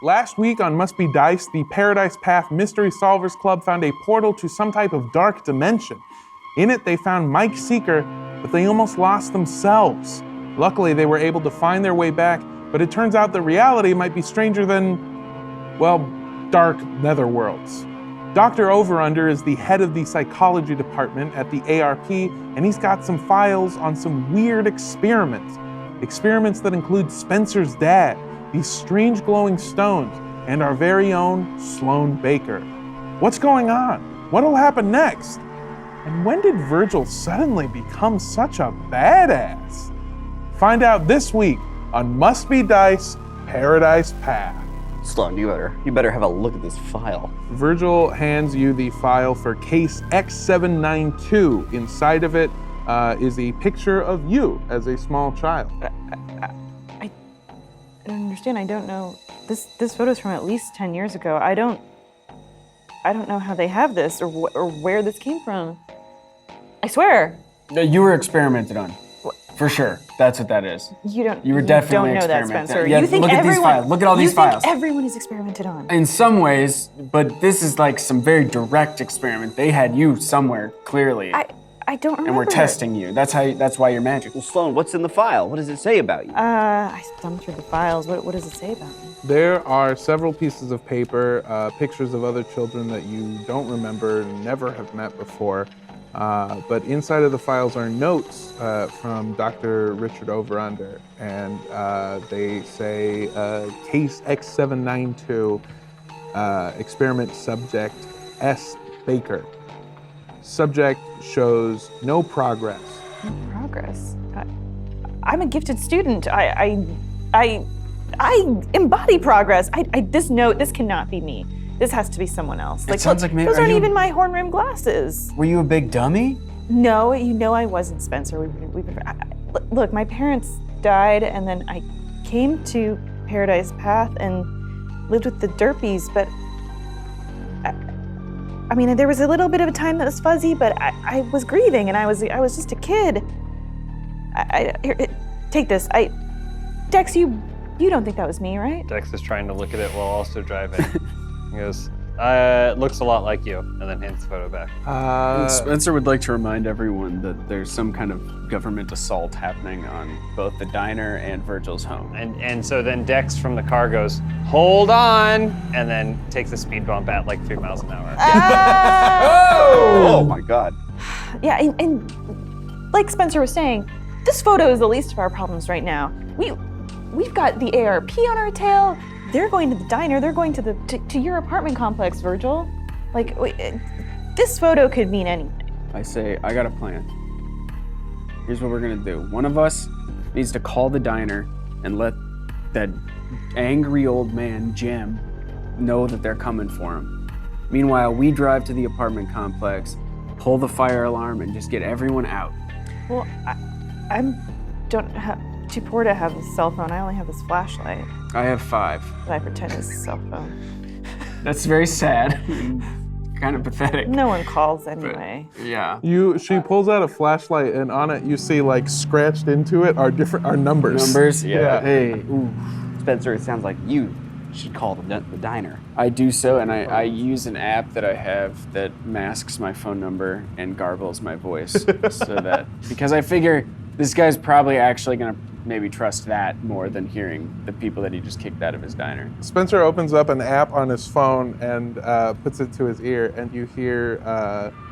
Last week on Must Be Dice, the Paradise Path Mystery Solvers Club found a portal to some type of dark dimension. In it, they found Mike Seeker, but they almost lost themselves. Luckily, they were able to find their way back, but it turns out that reality might be stranger than, well, dark netherworlds. Dr. Overunder is the head of the psychology department at the ARP, and he's got some files on some weird experiments. Experiments that include Spencer's dad, these strange glowing stones, and our very own Sloan Baker. What's going on? What'll happen next? And when did Virgil suddenly become such a badass? Find out this week on Must Be Dice, Paradise Path. Sloan, you better have a look at this file. Virgil hands you the file for case X792. Inside of it is a picture of you as a small child. I don't understand. I don't know. This photo's from at least 10 years ago. I don't know how they have this or where this came from. I swear. You were experimented on. What? For sure. That's what that is. You were definitely don't know that, experimented. Spencer. Yeah, You think look at everyone, these files. Look at all these files. You think everyone is experimented on. In some ways, but this is like some very direct experiment. They had you somewhere, clearly. I don't remember. And we're testing you. That's why you're magic. Well, Sloan, what's in the file? What does it say about you? I thumbed through the files. What does it say about me? There are several pieces of paper, pictures of other children that you don't remember, never have met before. But inside of the files are notes from Dr. Richard Overunder, and they say case X792, experiment subject S. Baker. Subject shows no progress. No progress? I'm a gifted student. I embody progress. This cannot be me. This has to be someone else. It sounds like maybe those aren't even my horn-rimmed glasses. Were you a big dummy? No, you know I wasn't, Spencer. Look, my parents died, and then I came to Paradise Path and lived with the Derpies, but I mean, there was a little bit of a time that was fuzzy, but I was grieving, and I was just a kid. Here, take this. Dex, you don't think that was me, right? Dex is trying to look at it while also driving. He goes, it looks a lot like you, and then hands the photo back. Spencer would like to remind everyone that there's some kind of government assault happening on both the diner and Virgil's home. And so then Dex from the car goes, hold on, and then takes a speed bump at like 3 miles an hour. Oh my God. Yeah, and like Spencer was saying, this photo is the least of our problems right now. We've got the ARP on our tail. They're going to the diner. They're going to your apartment complex, Virgil. Like, this photo could mean anything. I say, I got a plan. Here's what we're gonna do. One of us needs to call the diner and let that angry old man, Jim, know that they're coming for him. Meanwhile, we drive to the apartment complex, pull the fire alarm, and just get everyone out. Well, I don't have too poor to have a cell phone. I only have this flashlight. I have 5. That I pretend is a cell phone. That's very sad. Kind of pathetic. No one calls anyway. But, yeah. She pulls out a flashlight, and on it you see like scratched into it are numbers. Numbers? Yeah. Hey. Ooh. Spencer, it sounds like you should call the diner. I do so, and I use an app that I have that masks my phone number and garbles my voice. So that, because I figure this guy's probably actually gonna maybe trust that more than hearing the people that he just kicked out of his diner. Spencer opens up an app on his phone and puts it to his ear, and you hear,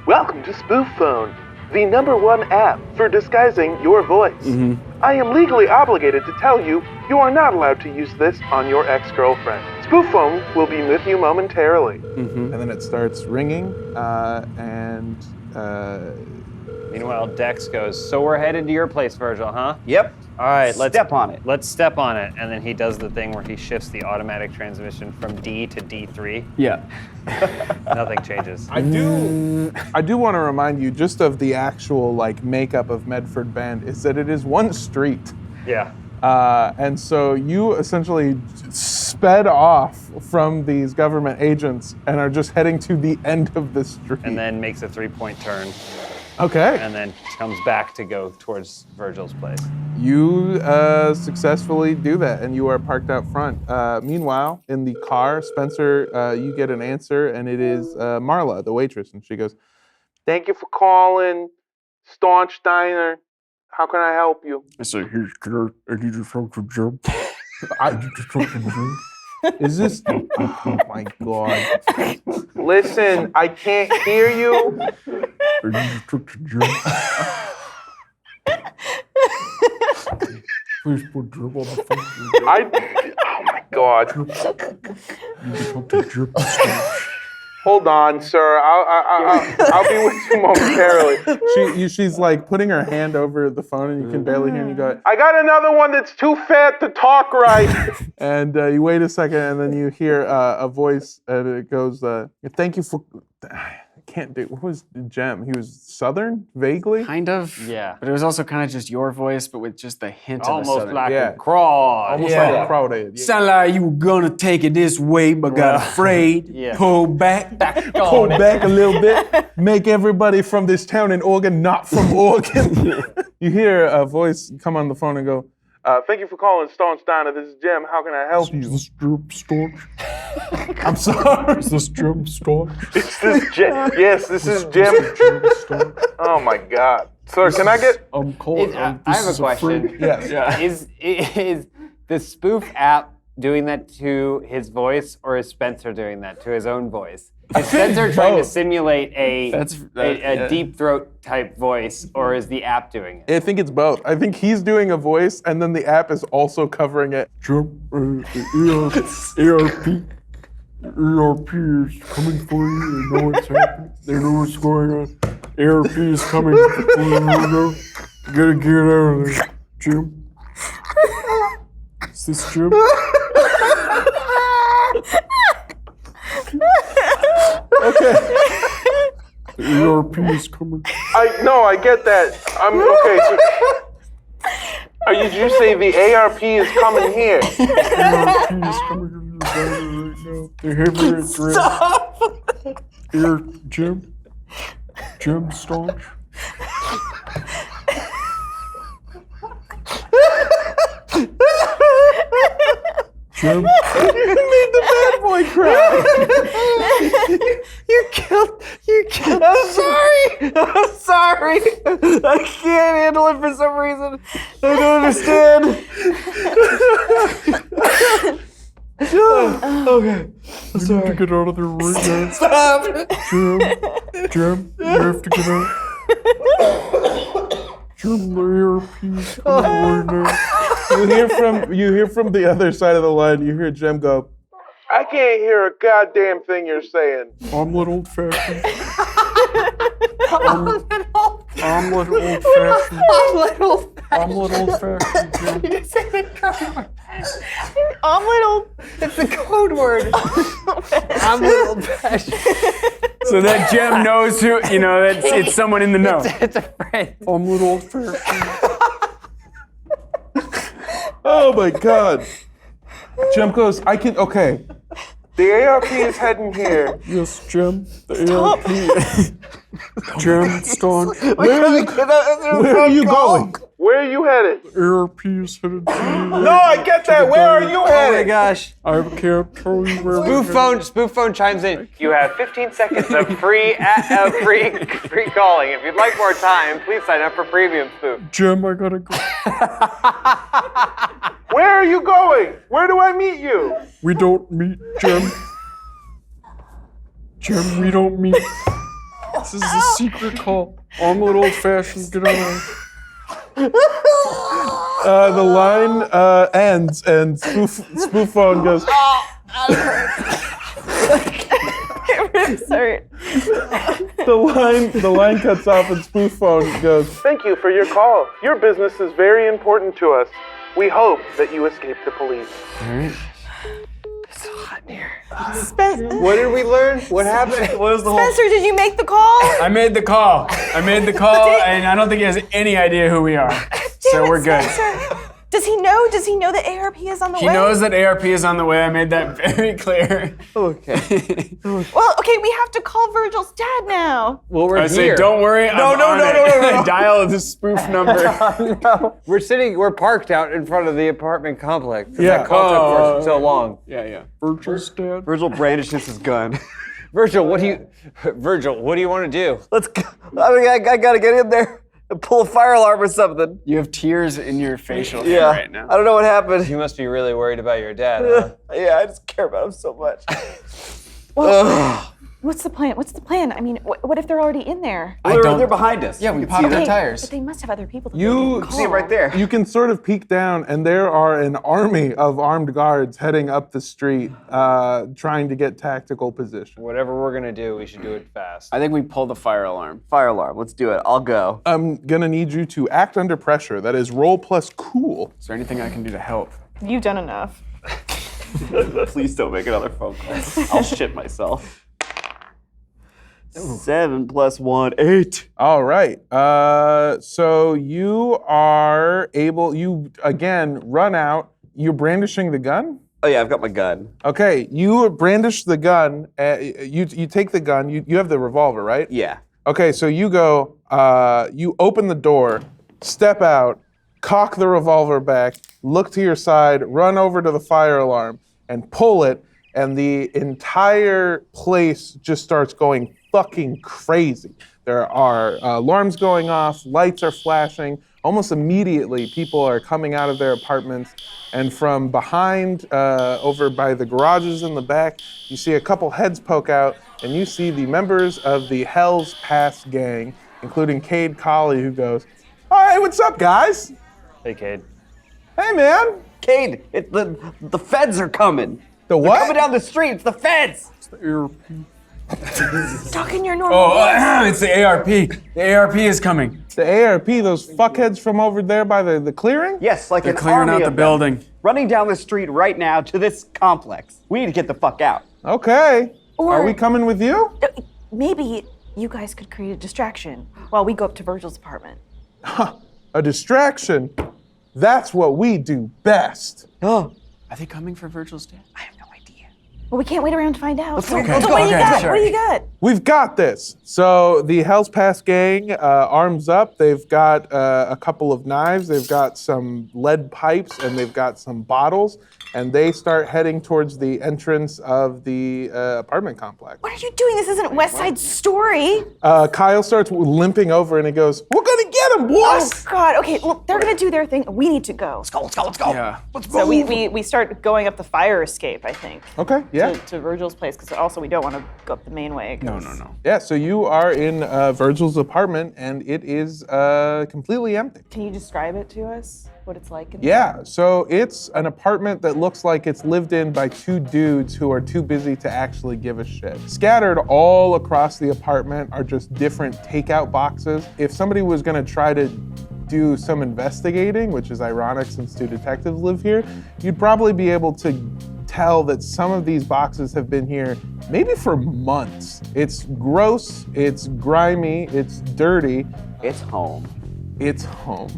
Welcome to Spoof Phone, the #1 app for disguising your voice. Mm-hmm. I am legally obligated to tell you you are not allowed to use this on your ex-girlfriend. Spoof Phone will be with you momentarily. Mm-hmm. And then it starts ringing, and Meanwhile, Dex goes, so we're headed to your place, Virgil, huh? Yep. All right, Step on it. Let's step on it. And then he does the thing where he shifts the automatic transmission from D to D3. Yeah. Nothing changes. I do want to remind you just of the actual like makeup of Medford Bend is that it is one street. Yeah. And so you essentially sped off from these government agents and are just heading to the end of the street. And then makes a 3-point turn. Okay. and then comes back to go towards Virgil's place. You successfully do that, and you are parked out front. Meanwhile, in the car, Spencer, you get an answer, and it is Marla, the waitress, and she goes, "Thank you for calling Staunch Diner. How can I help you?" I said, "Hey, I need to talk to Jim." Is this? Oh my God! Listen, I can't hear you. I need to talk to Jim. Please put Jim on the phone. Oh my God! I need to talk to Jim. Hold on, sir. I'll be with you momentarily. She's like putting her hand over the phone, and you can barely hear. And you go, "I got another one that's too fat to talk right." And you wait a second, and then you hear a voice, and it goes, "Thank you for." I can't do. What was Jem? He was Southern, vaguely. Kind of. Yeah. But it was also kind of just your voice, but with just the hint of a Almost southern. like Yeah. a cross. Almost Yeah. like a crowd did. Yeah. Sound like you were gonna take it this way, but got afraid. Yeah. Pull back. Pull back a little bit. Make everybody from this town in Oregon not from Oregon. You hear a voice come on the phone and go, "Thank you for calling Staunch Diner. This is Jim. How can I help you?" Is this Jim Staunch? I'm sorry. Is this Jim Staunch? Is this Jim? Yes, this is Jim. Jim Staunch? Oh my God. Sir, can I get? I'm calling. I have a question. Yes. Yeah. Is the spoof app doing that to his voice, or is Spencer doing that to his own voice? Is Spencer trying to simulate a deep throat type voice, or is the app doing it? I think it's both. I think he's doing a voice, and then the app is also covering it. Jim, ERP is coming for you. They know what's happening. They know what's going on. ERP is coming for you. You gotta get out of there, Jim. Is this Jim? Okay. The ERP is coming. I get that. I'm okay. So, did you say the ARP is coming here? ERP is coming to the diner right now. They have your address. Stop! Here, Jim. Jim Staunch. Jim. You made the bad boy cry. You killed. I'm sorry. I can't handle it for some reason. I don't understand. Okay. I'm You sorry. need to get out of there right now. Stop. Jim, you have to get out. Jim, the ERP's coming right now. You hear from the other side of the line. You hear Jem go, "I can't hear a goddamn thing you're saying." Omelet old fashioned. Omelet old fashioned. Omelet old fashioned. Omelet old. It's the code word. I'm a little fashioned. So that Jem knows who, that it's someone in the know. It's a friend. Omelet old fashioned. Oh my God. Jem goes, okay. The ARP is heading here. Yes, Jim, the ARP. Jim Staunch. Where are you going? Where are you headed? ARP is headed to you. No, I get that. Where are you Oh my headed? gosh. I can't tell you where. Spoof phone chimes in. You have 15 seconds of free calling. If you'd like more time, please sign up for premium spoof. Jim, I gotta go. Where are you going? Where do I meet you? We don't meet, Jim. Jim, we don't meet. This is a secret call. Omelet old fashioned, get on. The line ends, and spoof phone goes. Sorry. The line cuts off, and spoof phone goes. "Thank you for your call. Your business is very important to us. We hope that you escape the police." It's so hot in here. What did we learn? What happened? What was the whole? Spencer, did you make the call? I made the call, and I don't think he has any idea who we are. So we're good. Spencer, Does he know? Does he know that ARP is on the way? He knows that ARP is on the way. I made that very clear. Okay. Well, okay, we have to call Virgil's dad now. Well, we're I here. say, don't worry. No. Dial the spoof number. No. We're parked out in front of the apartment complex. Yeah. That call took for so long. Yeah. Virgil's dad. Virgil brandishes his gun. Virgil, what do you want to do? Let's go. I gotta get in there and pull a fire alarm or something. You have tears in your facial hair Yeah. right now. I don't know what happened. You must be really worried about your dad, huh? Yeah, I just care about him so much. Well, what's the plan? I mean, what if they're already in there? They're behind us. Yeah, we You can popped see their them. tires. But they must have other people that You they can See it call. right there. You can sort of peek down, and there are an army of armed guards heading up the street, trying to get tactical position. Whatever we're gonna do, we should do it fast. I think we pull the fire alarm. Fire alarm. Let's do it. I'll go. I'm gonna need you to act under pressure. That is roll plus cool. Is there anything I can do to help? You've done enough. Please don't make another phone call. I'll shit myself. 7 + 1, 8. All right. So you are able. You again run out. You're brandishing the gun. Oh yeah, I've got my gun. Okay. You brandish the gun. You take the gun. You have the revolver, right? Yeah. Okay. So you go. You open the door, step out, cock the revolver back, look to your side, run over to the fire alarm, and pull it. And the entire place just starts going fucking crazy. There are alarms going off, lights are flashing. Almost immediately, people are coming out of their apartments. And from behind, over by the garages in the back, you see a couple heads poke out, and you see the members of the Hell's Pass gang, including Cade Colley, who goes, "Hey, what's up, guys? Hey, Cade. Hey, man." Cade, the feds are coming. The They're what? coming down the street. It's the feds. Talk in your normal voice. It's the ARP. The ARP is coming. The ARP, those fuckheads from over there by the clearing? Yes, like They're an clearing army out the of them, building. running down the street right now to this complex. We need to get the fuck out. Okay. Or- Are we coming with you? Maybe you guys could create a distraction while we go up to Virgil's apartment. A distraction? That's what we do best. Oh, Are they coming for Virgil's dad? I have no idea. Well, we can't wait around to find out. So, okay. so what do you Okay, got? sure. What do you got? We've got this. So the Hell's Pass gang, arms up. They've got a couple of knives. They've got some lead pipes, and they've got some bottles. And they start heading towards the entrance of the apartment complex. What are you doing? This isn't West Side Story. Kyle starts limping over, and he goes, "We're gonna get him, Oh boss!" God. Okay. Well, they're gonna do their thing. We need to go. Let's go. Yeah. So we start going up the fire escape, I think. Okay, yeah. To Virgil's place, because also we don't want to go up the main way. No. Yeah, so you are in Virgil's apartment, and it is completely empty. Can you describe it to us? What it's like? Yeah, so it's an apartment that looks like it's lived in by two dudes who are too busy to actually give a shit. Scattered all across the apartment are just different takeout boxes. If somebody was gonna try to do some investigating, which is ironic since two detectives live here, you'd probably be able to tell that some of these boxes have been here maybe for months. It's gross, it's grimy, it's dirty, It's home. it's home.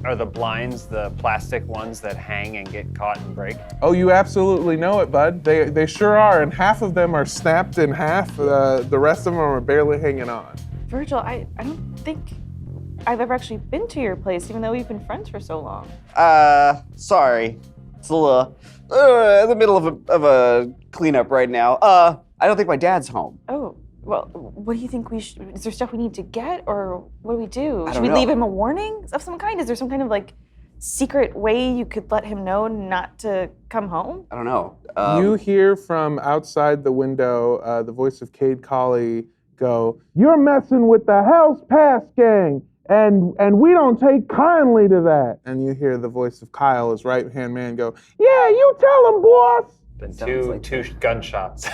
Are the blinds the plastic ones that hang and get caught and break? Oh, you absolutely know it, bud. They sure are, and half of them are snapped in half. The rest of them are barely hanging on. Virgil, I don't think I've ever actually been to your place, even though we've been friends for so long. Sorry. It's a little, in the middle of a cleanup right now. I don't think my dad's home. Oh, well, what do you think we should? Is there stuff we need to get, or what do we do? I Should don't we know. leave him a warning of some kind? Is there some kind of like secret way you could let him know not to come home? I don't know. You hear from outside the window the voice of Cade Colley go, "You're messing with the Hell's Pass gang, and we don't take kindly to that." And you hear the voice of Kyle, his right-hand man, go, "Yeah, you tell him, boss." Been two gunshots.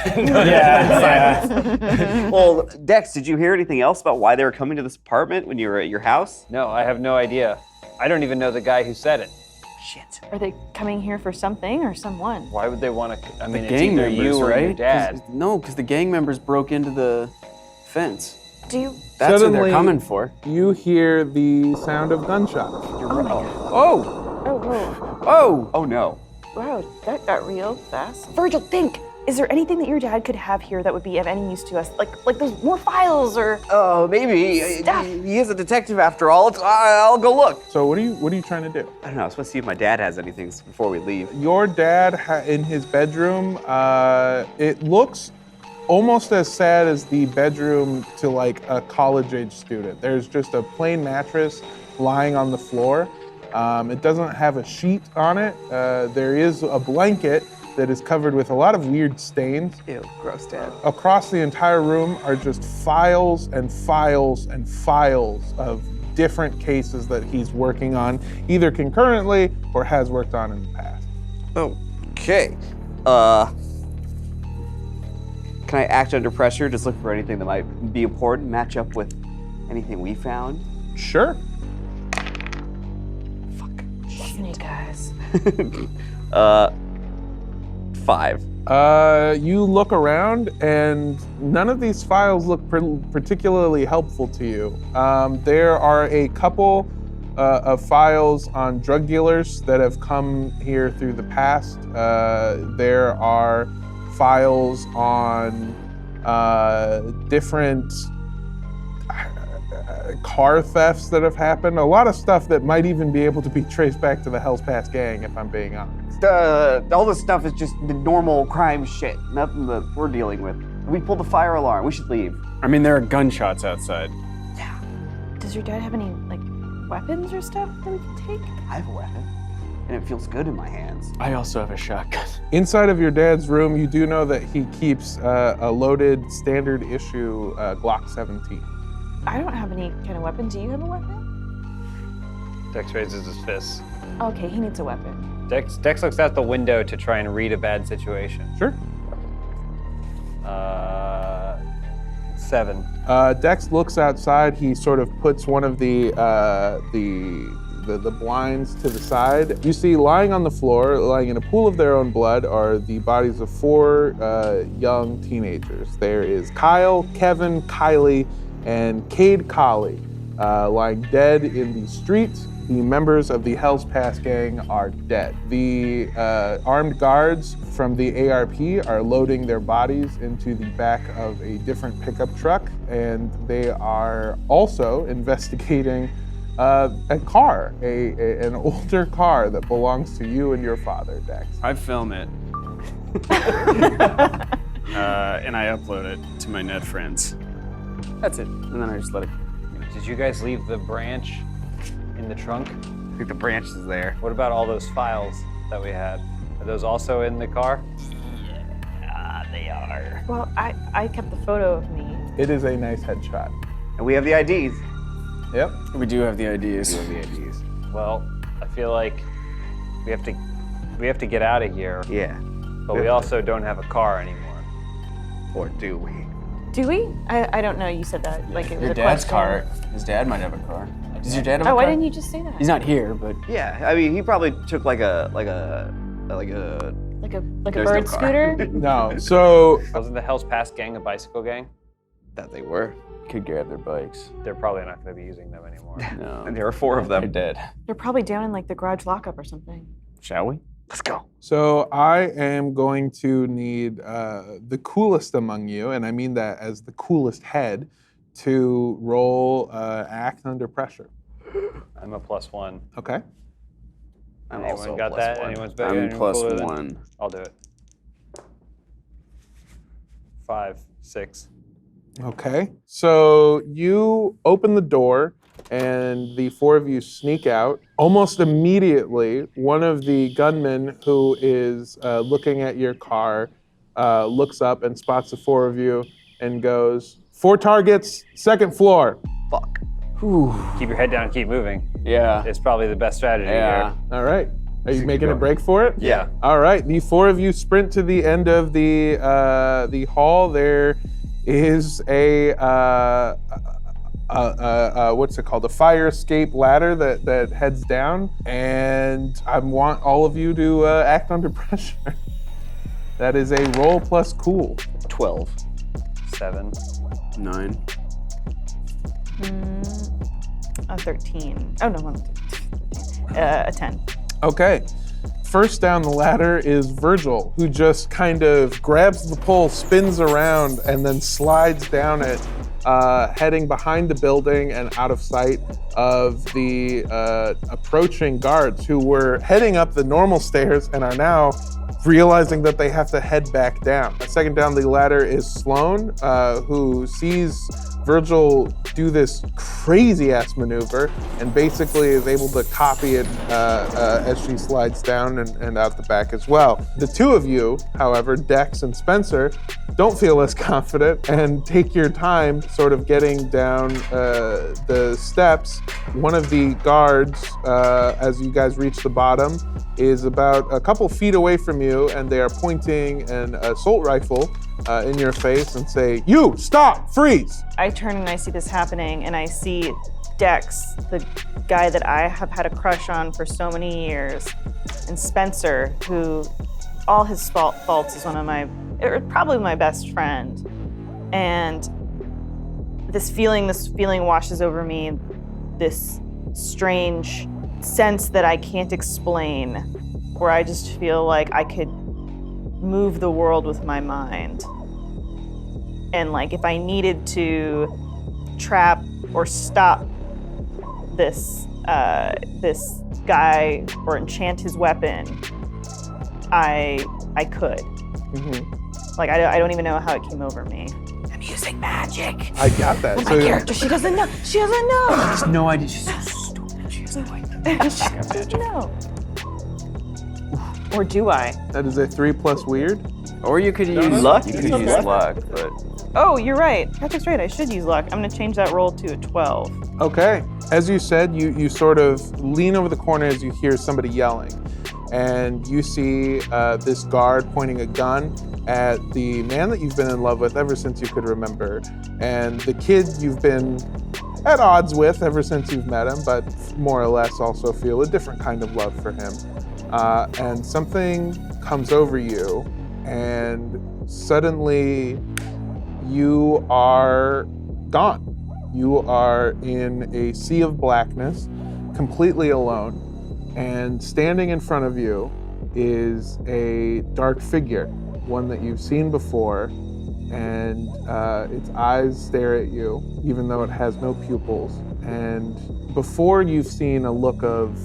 Well, Dex, did you hear anything else about why they were coming to this apartment when you were at your house? No, I have no idea. I don't even know the guy who said it. Shit. Are they coming here for something or someone? Why would they want to? I mean, it's Gang either members, you or right? your dad. No, because the gang members broke into the fence. Do you? That's what Suddenly- they're coming for. You hear the sound of gunshots. Oh! Oh, whoa. Oh! Oh no. Wow, that got real fast. Virgil, think! Is there anything that your dad could have here that would be of any use to us? Like there's more files or... Oh, maybe. Stuff. He is a detective after all. I'll go look. So what are you trying to do? I don't know. I was supposed to see if my dad has anything before we leave. Your dad in his bedroom, it looks almost as sad as the bedroom to like a college-age student. There's just a plain mattress lying on the floor. It doesn't have a sheet on it. There is a blanket that is covered with a lot of weird stains. Ew, gross, Dad. Across the entire room are just files and files and files of different cases that he's working on, either concurrently or has worked on in the past. Okay. Can I act under pressure? Just look for anything that might be important, match up with anything we found? Sure. Snake eyes. 5. You look around and none of these files look particularly helpful to you. There are a couple of files on drug dealers that have come here through the past. There are files on different car thefts that have happened. A lot of stuff that might even be able to be traced back to the Hell's Pass gang, if I'm being honest. All this stuff is just the normal crime shit. Nothing that we're dealing with. We pulled the fire alarm. We should leave. I mean, there are gunshots outside. Yeah. Does your dad have any, like, weapons or stuff that we can take? I have a weapon, and it feels good in my hands. I also have a shotgun. Inside of your dad's room, you do know that he keeps a loaded standard issue Glock 17. I don't have any kind of weapon. Do you have a weapon? Dex raises his fist. Okay, he needs a weapon. Dex looks out the window to try and read a bad situation. Sure. 7. Dex looks outside. He sort of puts one of the blinds to the side. You see, lying on the floor, lying in a pool of their own blood, are the bodies of 4 young teenagers. There is Kyle, Kevin, Kylie, and Cade Colley lying dead in the street. The members of the Hell's Pass gang are dead. The armed guards from the ARP are loading their bodies into the back of a different pickup truck, and they are also investigating a car, an older car that belongs to you and your father, Dex. I film it. And I upload it to my net friends. That's it. And then I just let it. Did you guys leave the branch in the trunk? I think the branch is there. What about all those files that we had? Are those also in the car? Yeah, they are. Well, I kept the photo of me. It is a nice headshot. And we have the IDs. Yep. We do have the ideas. Well, I feel like we have to get out of here. Yeah. But we also don't have a car anymore. Or do we? Do we? I don't know. You said that like it was Your a dad's question. car. His dad might have a car. Does your dad have a car? Oh, why didn't you just say that? He's not here, but Yeah, I mean, he probably took like a Like a There's no bird car. scooter? No, so Wasn't the Hell's Pass gang a bicycle gang? that they were. could grab their bikes. They're probably not going to be using them anymore. No. And there were 4 of They're them. dead. They're probably down in like the garage lockup or something. Shall we? Let's go. So I am going to need the coolest among you, and I mean that as the coolest head, to roll act under pressure. I'm a +1. Okay. I'm Anyone also got +1. that? Anyone's better? I'm Anyone cooler than- +1. I'll do it. 5, 6. Okay. So you open the door, and the 4 of you sneak out. Almost immediately, one of the gunmen who is looking at your car looks up and spots the 4 of you and goes, 4 targets, 2nd floor. Fuck. Keep your head down and keep moving. Yeah. It's probably the best strategy Yeah. here. All right. Are you making a break for it? Yeah. All right. The 4 of you sprint to the end of the hall. There is a what's it called? A fire escape ladder that heads down, and I want all of you to act under pressure. That is a roll plus cool. 12. 7. 9. A 13. Oh no, I'm 13. A 10. Okay. first down the ladder is Virgil, who just kind of grabs the pole, spins around, and then slides down it, heading behind the building and out of sight of the approaching guards who were heading up the normal stairs and are now realizing that they have to head back down. Second down the ladder is Sloan, who sees Virgil do this crazy ass maneuver and basically is able to copy it as she slides down and out the back as well. The two of you, however, Dex and Spencer, don't feel as confident and take your time sort of getting down the steps. One of the guards, as you guys reach the bottom, is about a couple feet away from you, and they are pointing an assault rifle in your face and say, "You, stop, freeze!" I turn and I see this happening, and I see Dex, the guy that I have had a crush on for so many years, and Spencer, who all his faults is probably my best friend. And this feeling washes over me, this strange sense that I can't explain, where I just feel like I could move the world with my mind. And like if I needed to trap or stop this guy or enchant his weapon, I could. Mm-hmm. Like I don't even know how it came over me. I'm using magic. I got that. My character, she doesn't know. She doesn't know. She has no idea. She's so stupid. She has no idea. She doesn't know. Or do I? That is a 3+ weird. Or you could use luck. You could use luck, but Oh, you're right. Patrick's right. I should use luck. I'm gonna change that roll to a 12. Okay. As you said, you sort of lean over the corner as you hear somebody yelling. And you see this guard pointing a gun at the man that you've been in love with ever since you could remember. And the kid you've been at odds with ever since you've met him, but more or less also feel a different kind of love for him. And something comes over you, and suddenly you are gone. You are in a sea of blackness, completely alone. And standing in front of you is a dark figure, one that you've seen before, and its eyes stare at you, even though it has no pupils. And before you've seen a look of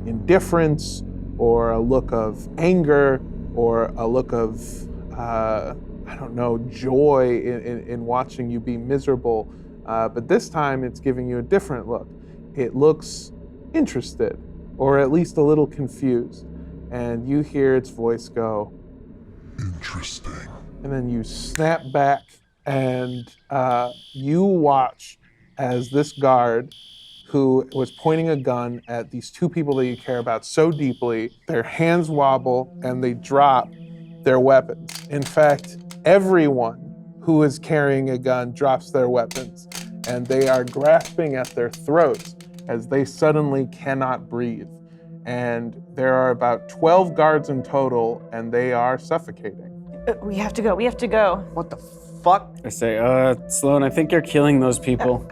indifference, or a look of anger, or a look of, joy in watching you be miserable. But this time it's giving you a different look. It looks interested, or at least a little confused. And you hear its voice go, "Interesting." And then you snap back and you watch as this guard, who was pointing a gun at these two people that you care about so deeply, their hands wobble and they drop their weapons. In fact, everyone who is carrying a gun drops their weapons, and they are grasping at their throats as they suddenly cannot breathe. And there are about 12 guards in total, and they are suffocating. We have to go. What the fuck? I say, Sloan, I think you're killing those people.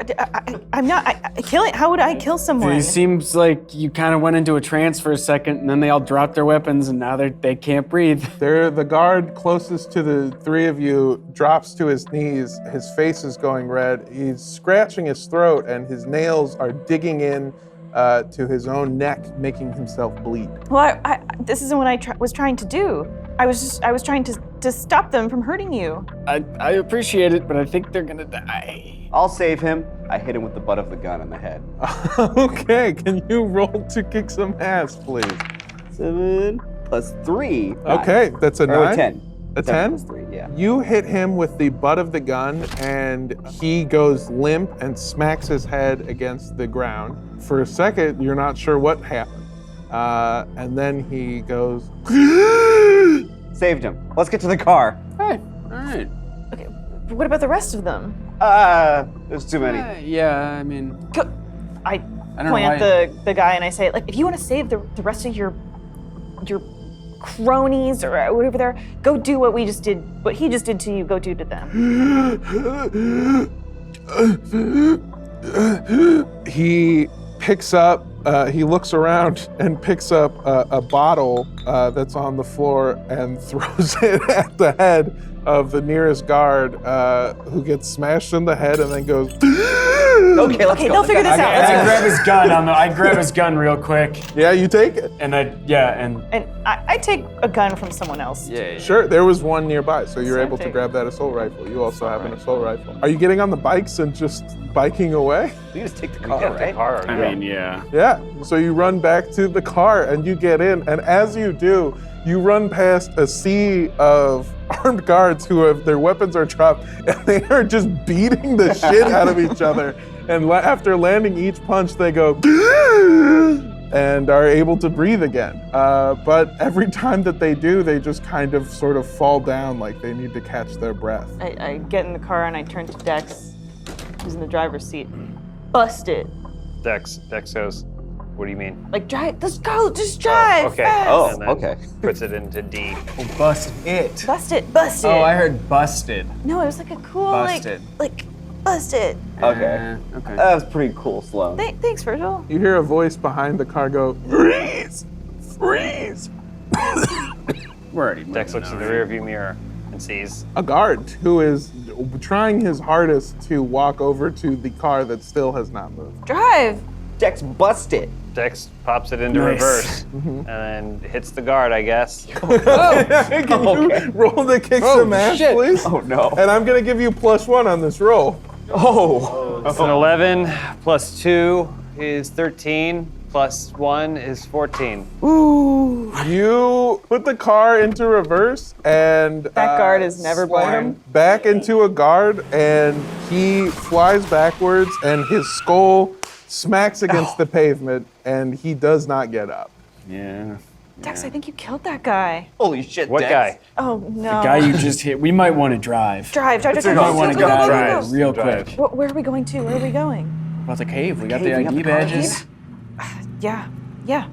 I'm not killing. How would I kill someone? It seems like you kind of went into a trance for a second, and then they all dropped their weapons, and now they can't breathe. The guard closest to the three of you drops to his knees. His face is going red. He's scratching his throat, and his nails are digging in to his own neck, making himself bleed. Well, this isn't what I was trying to do. I was trying to stop them from hurting you. I appreciate it, but I think they're gonna die. I'll save him. I hit him with the butt of the gun in the head. Okay, can you roll to kick some ass, please? 7 plus 3. 9. Okay, that's a 9. Or 10. A 7 10? plus 3, yeah. You hit him with the butt of the gun, and he goes limp and smacks his head against the ground. For a second, you're not sure what happened. And then he goes, Saved him. Let's get to the car. Hey, all right. Okay, but what about the rest of them? There's too many. Yeah, I mean, I don't know point why- at the guy and I say, like, if you want to save the rest of your cronies or whatever they're, go do what he just did to you, go do to them. He picks up he looks around and picks up a bottle that's on the floor and throws it at the head of the nearest guard, who gets smashed in the head and then goes. Okay, let's go. they'll figure this out. I grab his gun. I grab his gun real quick, Yeah, you take it. and And I take a gun from someone else. Sure, there was one nearby, so you're So able to take- grab that assault rifle. You also have an assault rifle. Are you getting on the bikes and just biking away? We just take the We car, get the right? car. I mean, yeah. Yeah, so you run back to the car and you get in, and as you do, you run past a sea of armed guards who have their weapons are dropped, and they are just beating the shit out of each other. And after landing each punch, they go and are able to breathe again. But every time that they do, they just kind of sort of fall down like they need to catch their breath. I get in the car and I turn to Dex, who's in the driver's seat. Bust it. Dex goes, what do you mean? Like, drive. Let's go. Just drive. Okay. Fast. Oh, And then okay. Puts it into D. Bust it. Bust it. Bust it. Oh, I heard busted. No, it was like a cool, Busted. like, bust it. Okay. Okay. That was pretty cool, Sloan. Thanks, Virgil. You hear a voice behind the car go, freeze, freeze. We're already Dex looks in the rearview mirror and sees A guard who is trying his hardest to walk over to the car that still has not moved. Drive. Dex, bust it. Dex pops it into Nice. reverse and then hits the guard, I guess. Can you roll to kick some ass, shit. please? Oh, no. And I'm gonna give you +1 on this roll. Oh. It's an 11 plus 2 is 13 plus 1 is 14. You put the car into reverse and That guard is never slam born. back into a guard, and he flies backwards, and his skull smacks against the pavement, and he does not get up. Yeah. Dex, I think you killed that guy. Holy shit, What Dex. guy? Oh no. Guy you just hit. We might want to drive. Drive. We might want to go drive. real Drive. quick. Where are we going to? Where are we going? About the cave. We got cave, the we got ID the car. badges. Yeah.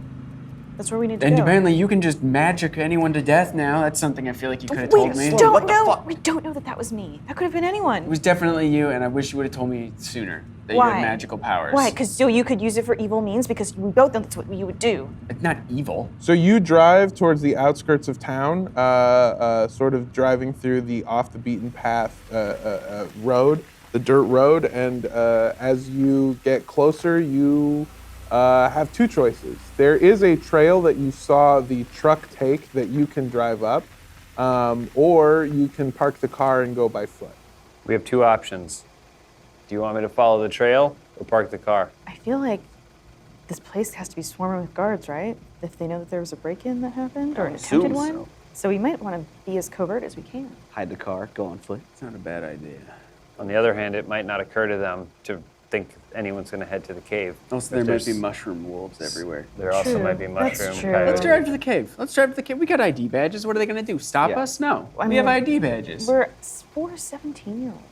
That's where we need to And go. apparently you can just magic anyone to death now. That's something I feel like you could have we told me. don't What the know. fuck? We don't know that was me. That could have been It anyone. was definitely you, and I wish you would have told me sooner that you Why? had magical powers. Why? Because so you could use it for evil means. Because we both know that's what you would do. It's not evil. So you drive towards the outskirts of town, sort of driving through the off the beaten path road, the dirt road, and as you get closer, you have two choices. There is a trail that you saw the truck take that you can drive up, or you can park the car and go by foot. We have two options. Do you want me to follow the trail or park the car? I feel like this place has to be swarming with guards, right? If they know that there was a break-in that happened or an attempted assume one. so. So we might want to be as covert as we can. Hide the car, go on foot. It's not a bad idea. On the other hand, it might not occur to them to think anyone's going to head to the cave. Also, If there might be there's- mushroom wolves everywhere. There also True. might be That's mushroom true. coyotes. Let's drive to the cave. Let's drive to the cave. We got ID badges. What are they going to do? Stop Yeah. us? No. I We have mean, ID badges. We're 4 17-year-olds.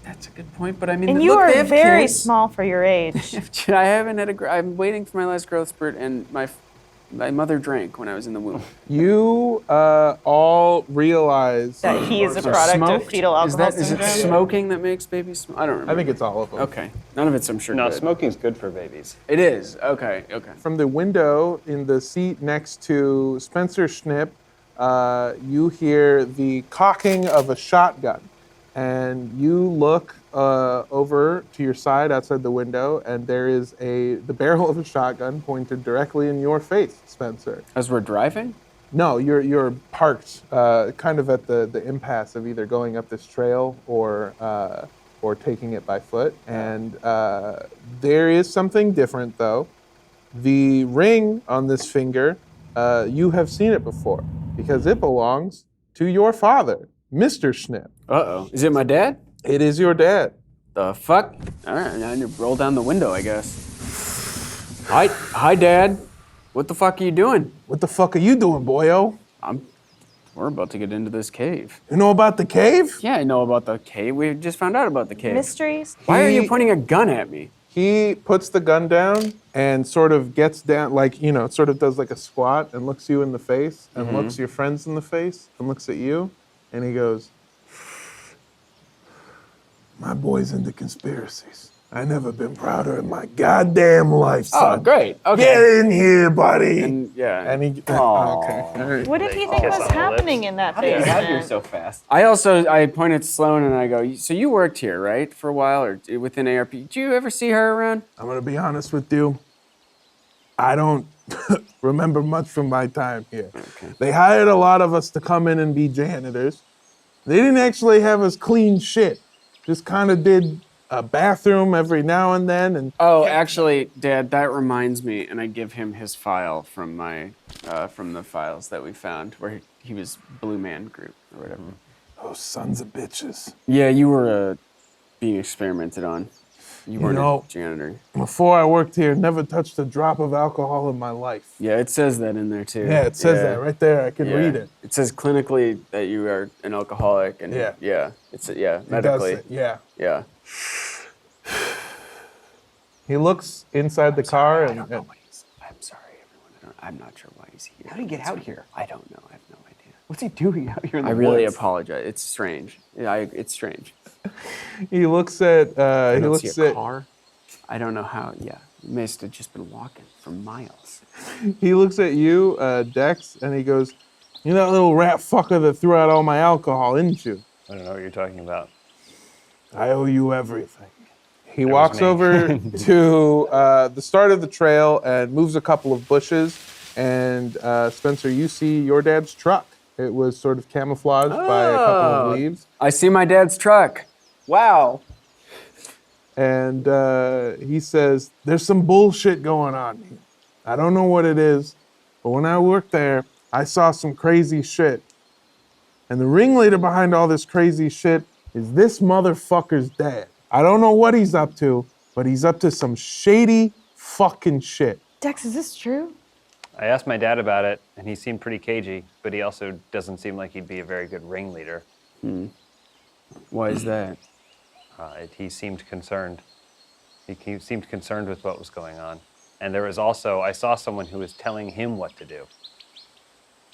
That's a good point, but I mean, And you look, they are have very kids. small for your age. I haven't had a. I'm waiting for my last growth spurt, and my mother drank when I was in the womb. You all realize. That he is a So product of smoked? fetal alcohol Is it syndrome. smoking that makes babies smoke? I don't remember. I think it's all of them. Okay. None of it's, I'm sure. No, good. smoking's good for babies. It is. Okay. Okay. From the window in the seat next to Spencer Schnipp, you hear the cocking of a shotgun. And you look over to your side outside the window, and there is the barrel of a shotgun pointed directly in your face, Spencer. As we're driving? No, you're parked kind of at the impasse of either going up this trail or taking it by foot. And there is something different, though. The ring on this finger, you have seen it before because it belongs to your father, Mr. Schnipp. Uh-oh. Is it my dad? It is your dad. The fuck? All right, I need to roll down the window, I guess. Hi, Dad. What the fuck are you doing? What the fuck are you doing, boyo? We're about to get into this cave. You know about the cave? Yeah, I know about the cave. We just found out about the cave. Mysteries. Why are you He- pointing a gun at me? He puts the gun down and sort of gets down, like, sort of does like a squat and looks you in the face and looks your friends in the face and looks at you. And he goes, my boy's into conspiracies. I never been prouder in my goddamn life, son. Oh, great. Okay. Get in here, buddy. And And he. Aw. Okay. All right. What did he think was happening in that How did you get out here basement? so fast? I pointed to Sloan and I go, so you worked here, right, for a while, or within ARP? Did you ever see her around? I'm gonna be honest with you. I don't remember much from my time here. Okay. They hired a lot of us to come in and be janitors. They didn't actually have us clean shit. Just kind of did a bathroom every now and then. And Oh, actually, Dad, that reminds me, and I give him his file from from the files that we found, where he was Blue Man Group or whatever. those sons of bitches. Yeah, you were being experimented on. You weren't know- a janitor. Before I worked here, never touched a drop of alcohol in my life. Yeah, it says that in there too. Yeah, it says that right there. I can Yeah. read it. It says clinically that you are an alcoholic, and Yeah. it's It does medically, say- yeah. yeah. He looks inside the car and I'm sorry, everyone. I'm not sure why he's here. How did he get out here? I don't know. I have no idea. What's he doing out here in the I really woods? apologize. It's strange. Yeah, it's strange. he looks at I he don't looks see a at car. I don't know how. Yeah, you must have just been walking for miles. he looks at you, Dex, and he goes, "You're that little rat fucker that threw out all my alcohol, isn't you? I don't know what you're talking about. I owe you everything." He was walks me. over to the start of the trail and moves a couple of bushes. And Spencer, you see your dad's truck. It was sort of camouflaged by a couple Oh. of leaves. I see my dad's truck. Wow. And he says, "There's some bullshit going on here. I don't know what it is, but when I worked there, I saw some crazy shit. And the ringleader behind all this crazy shit is this motherfucker's dad. I don't know what he's up to, but he's up to some shady fucking shit." Dex, is this true? I asked my dad about it, and he seemed pretty cagey, but he also doesn't seem like he'd be a very good ringleader. Why is that? He seemed concerned. He seemed concerned with what was going on. And there was also, I saw someone who was telling him what to do.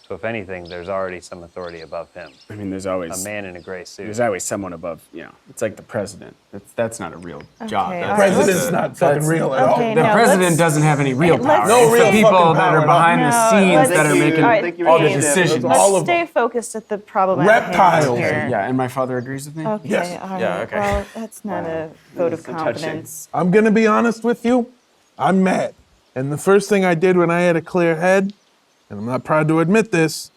So if anything, there's already some authority above him. I mean, there's A always man in a gray suit. there's always someone above. It's like the president. That's not a real job. Okay, That's- all right, President's let's- not fucking real at all. Okay, The no, president let's- doesn't have any real let's- power. No It's real the people fucking that power are at all. behind the No, scenes let's- that are making all right, Thank you, all the Jim. decisions. All Let's of stay focused at the problem at hand Reptiles. here. Yeah, and my father agrees with me. Okay, Yes. all right. Yeah, okay. Well, that's not a vote of so touching. confidence. I'm gonna be honest with you, I'm mad. And the first thing I did when I had a clear head, and I'm not proud to admit this,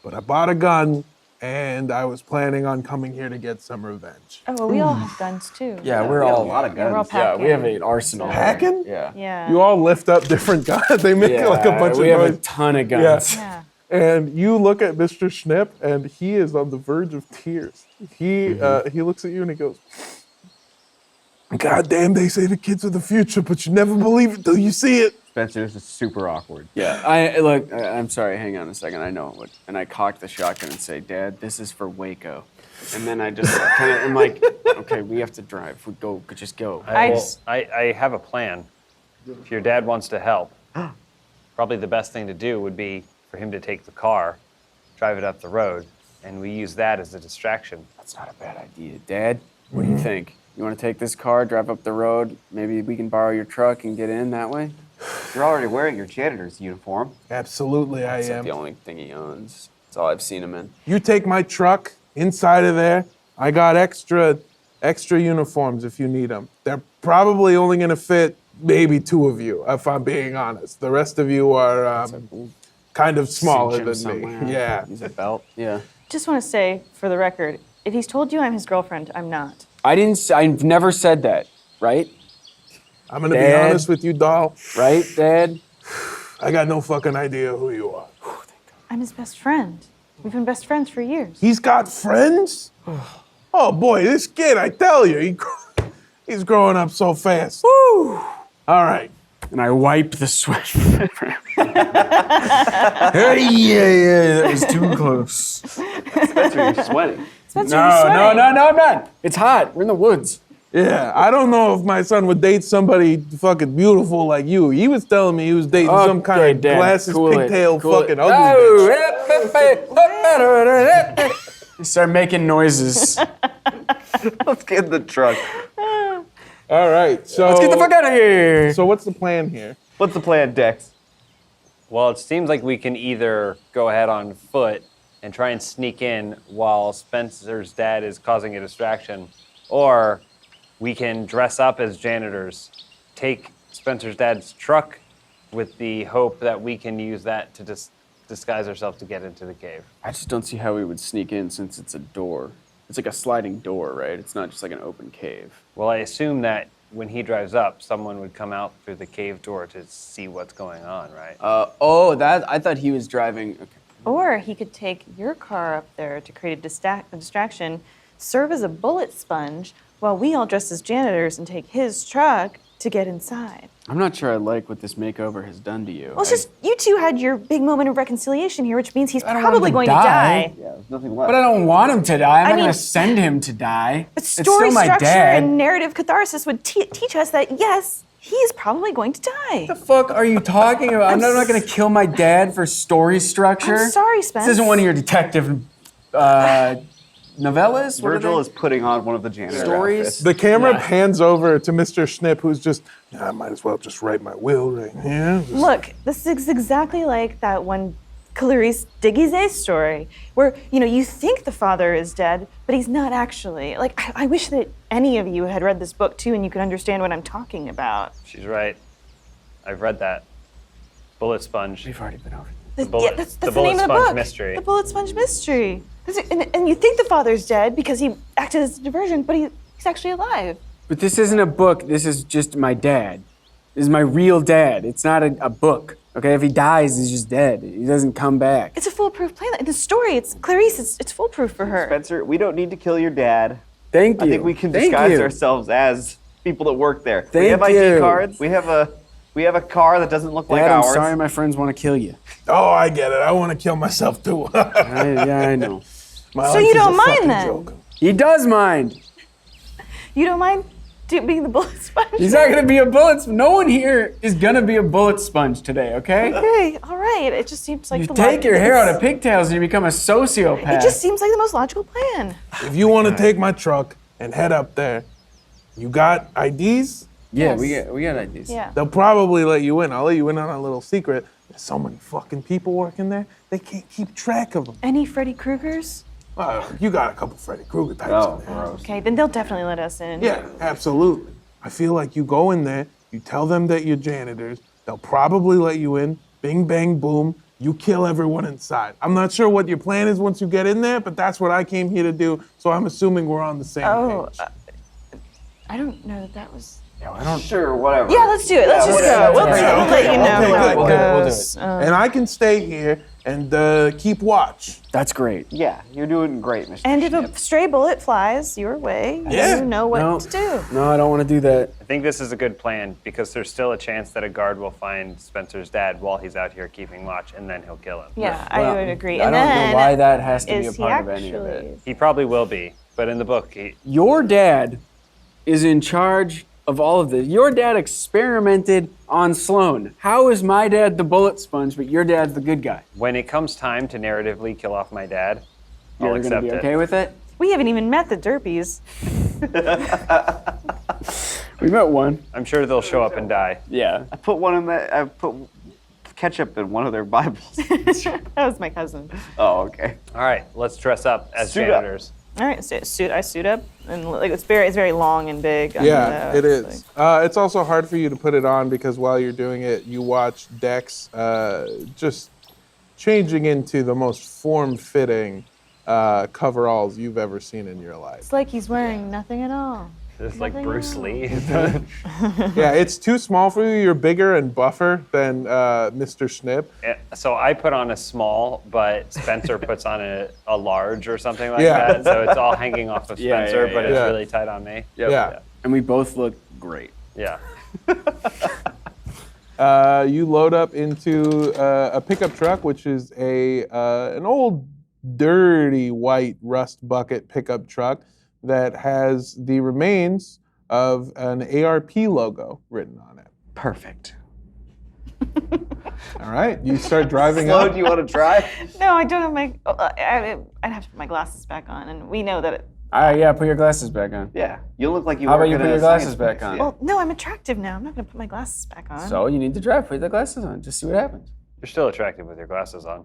but I bought a gun and I was planning on coming here to get some revenge. Oh, well, we all have guns too. Yeah, we're we have all a lot of Yeah, we're all guns. Yeah, we have packing. an arsenal. Packing? Yeah. Yeah. You all lift up different guns. They make like a bunch we of have noise. a ton of guns. Yeah. And you look at Mr. Schnipp, and he is on the verge of tears. He looks at you and he goes, "God damn, they say the kids are the future, but you never believe it till you see it." Spencer, this is super awkward. Yeah, I'm sorry. Hang on a second. I know what. And I cock the shotgun and say, "Dad, this is for Waco." And then I just kind of am like, "Okay, we have to drive. We just go." I have a plan. If your dad wants to help, probably the best thing to do would be for him to take the car, drive it up the road, and we use that as a distraction. That's not a bad idea, Dad. What do you think? You want to take this car, drive up the road? Maybe we can borrow your truck and get in that way. You're already wearing your janitor's uniform. Absolutely, I That's am. like the only thing he owns. That's all I've seen him in. You take my truck inside of there. I got extra uniforms if you need them. They're probably only going to fit maybe 2 of you, if I'm being honest. The rest of you are kind of smaller Cinch him than somewhere. me. Yeah. Use a belt. Yeah. Just want to say, for the record, if he's told you I'm his girlfriend, I'm not. I've never said that, right? I'm going to be Dad. honest with you, doll. Right, Dad? I got no fucking idea who you are. I'm his best friend. We've been best friends for years. He's got friends? Oh boy, this kid, I tell you, he's growing up so fast. Woo! All right. And I wipe the sweat from my brow. Hey, yeah, that was too close. Spencer, you're sweating. Spencer, No, you're sweating. no, I'm not. It's hot. We're in the woods. Yeah, I don't know if my son would date somebody fucking beautiful like you. He was telling me he was dating some kind of Dad, glasses, cool it, pigtail, cool it. fucking ugly bitch. You start making noises. Let's get in the truck. All right, so Let's get the fuck out of here. So what's the plan here? What's the plan, Dex? Well, it seems like we can either go ahead on foot and try and sneak in while Spencer's dad is causing a distraction, or we can dress up as janitors, take Spencer's dad's truck with the hope that we can use that to disguise ourselves to get into the cave. I just don't see how we would sneak in since it's a door. It's like a sliding door, right? It's not just like an open cave. Well, I assume that when he drives up, someone would come out through the cave door to see what's going on, right? I thought he was driving. Okay. Or he could take your car up there to create a distraction, serve as a bullet sponge, while we all dress as janitors and take his truck to get inside. I'm not sure I like what this makeover has done to you. Well, it's just you two had your big moment of reconciliation here, which means he's I don't want him probably to going die. to die. Yeah, there's nothing left. But I don't want him to die. I'm not mean- going to send him to die. But It's story still my structure dad. and narrative catharsis would teach us that, yes, he's probably going to die. What the fuck are you talking about? I'm not going to kill my dad for story structure. I'm sorry, Spence. This isn't one of your detective novellas? What are Virgil they? is putting on one of the janitor Stories? outfits. The camera Yeah. pans over to Mr. Snip, who's just, I might as well just write my will right here. Just- Look, this is exactly like that one Clarice Diggy's story, where, you think the father is dead, but he's not actually. Like, I wish that any of you had read this book, too, and you could understand what I'm talking about. She's right. I've read that. Bullet Sponge. We've already been over That's the the Bullet name of the Sponge book. Mystery. The Bullet Sponge Mystery. And you think the father's dead because he acted as a diversion, but he's actually alive. But this isn't a book. This is just my dad. This is my real dad. It's not a book. Okay, if he dies, he's just dead. He doesn't come back. It's a foolproof plan. In the story, it's Clarice. It's foolproof for her. Spencer, we don't need to kill your dad. Thank you. I think we can Thank disguise you. ourselves as people that work there. we Thank have ID you. cards. We have a car that doesn't look like Dad, I'm ours. sorry my friends want to kill you. Oh, I get it. I want to kill myself too. I know. My So life you is a don't mind fucking then? joke. He does mind. You don't mind being the bullet sponge? He's not gonna be a bullet. No one here is gonna be a bullet sponge today. Okay? Okay, all right. It just seems like You the take your hair out of it's- pigtails and you become a sociopath. It just seems like the most logical plan. If you want to take my truck and head up there, you got IDs? yeah, Yes. we got ideas. Yeah. They'll probably let you in. I'll let you in on a little secret. There's so many fucking people working there, they can't keep track of them. Any Freddy Kruegers? You got a couple Freddy Krueger types Oh, in there. gross. Okay, then they'll definitely let us in. Yeah, absolutely. I feel like you go in there, you tell them that you're janitors, they'll probably let you in, bing, bang, boom, you kill everyone inside. I'm not sure what your plan is once you get in there, but that's what I came here to do, so I'm assuming we're on the same Oh, page. I don't know that was. Sure, whatever. Yeah, let's do it. Let's just go. We'll let you know Okay, how it good, good, we'll do goes. And I can stay here and keep watch. That's great. Yeah, you're doing great, Mr. And if Snip. a stray bullet flies your way, Yeah. you know what No. to do. No, I don't want to do that. I think this is a good plan because there's still a chance that a guard will find Spencer's dad while he's out here keeping watch, and then he'll kill him. Yeah, Well, I would agree. I And don't then know why that has to be a is he part of any of it. actually? He probably will be, but in the book, Your dad is in charge of all of this. Your dad experimented on Sloan. How is my dad the bullet sponge, but your dad's the good guy? when it comes time to narratively kill off my dad, I'll You're gonna accept be it. okay with it? We haven't even met the Derpies. We met one. I'm sure they'll show up and die. Yeah. I put ketchup in one of their Bibles. That was my cousin. Oh, okay. All right, let's dress up as Suit up. janitors. All right, so I suit up, and like it's very long and big. Yeah, it It's is. like- It's also hard for you to put it on because while you're doing it, you watch Dex just changing into the most form-fitting coveralls you've ever seen in your life. It's like he's wearing nothing at all. This is like Nothing Bruce else. Lee. Yeah, it's too small for you. You're bigger and buffer than Mr. Snip. Yeah, so I put on a small, but Spencer puts on a large or something like Yeah. that. So it's all hanging off of Yeah, Spencer, yeah, but it's yeah. really tight on me. Yeah. And we both look great. Yeah. You load up into a pickup truck, which is an old, dirty white rust bucket pickup truck that has the remains of an ARP logo written on it. Perfect. All right, you start driving Sloan, up. do you want to drive? No, I don't have my. I'd have to put my glasses back on, and we know that Yeah, put your glasses back on. Yeah, you look like you How work about you at put a your glasses science back place, on? yeah. Well, no, I'm attractive now. I'm not gonna put my glasses back on. So you need to drive. Put the glasses on. Just see what happens. You're still attractive with your glasses on.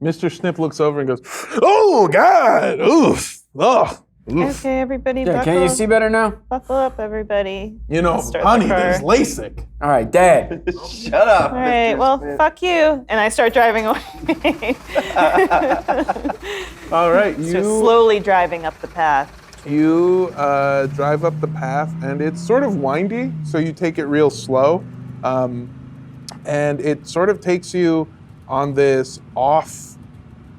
Mr. Sniff looks over and goes, "Oh God! Oof! Ugh! Oof!" Okay, everybody, Yeah, buckle. can't you see better now? Buckle up, everybody. You know, I'll start honey, the car. there's LASIK. All right, Dad. Shut up. All right, well, fuck you. And I start driving away. All right, So you slowly driving up the path. drive up the path, and it's sort of windy, so you take it real slow, and it sort of takes you on this off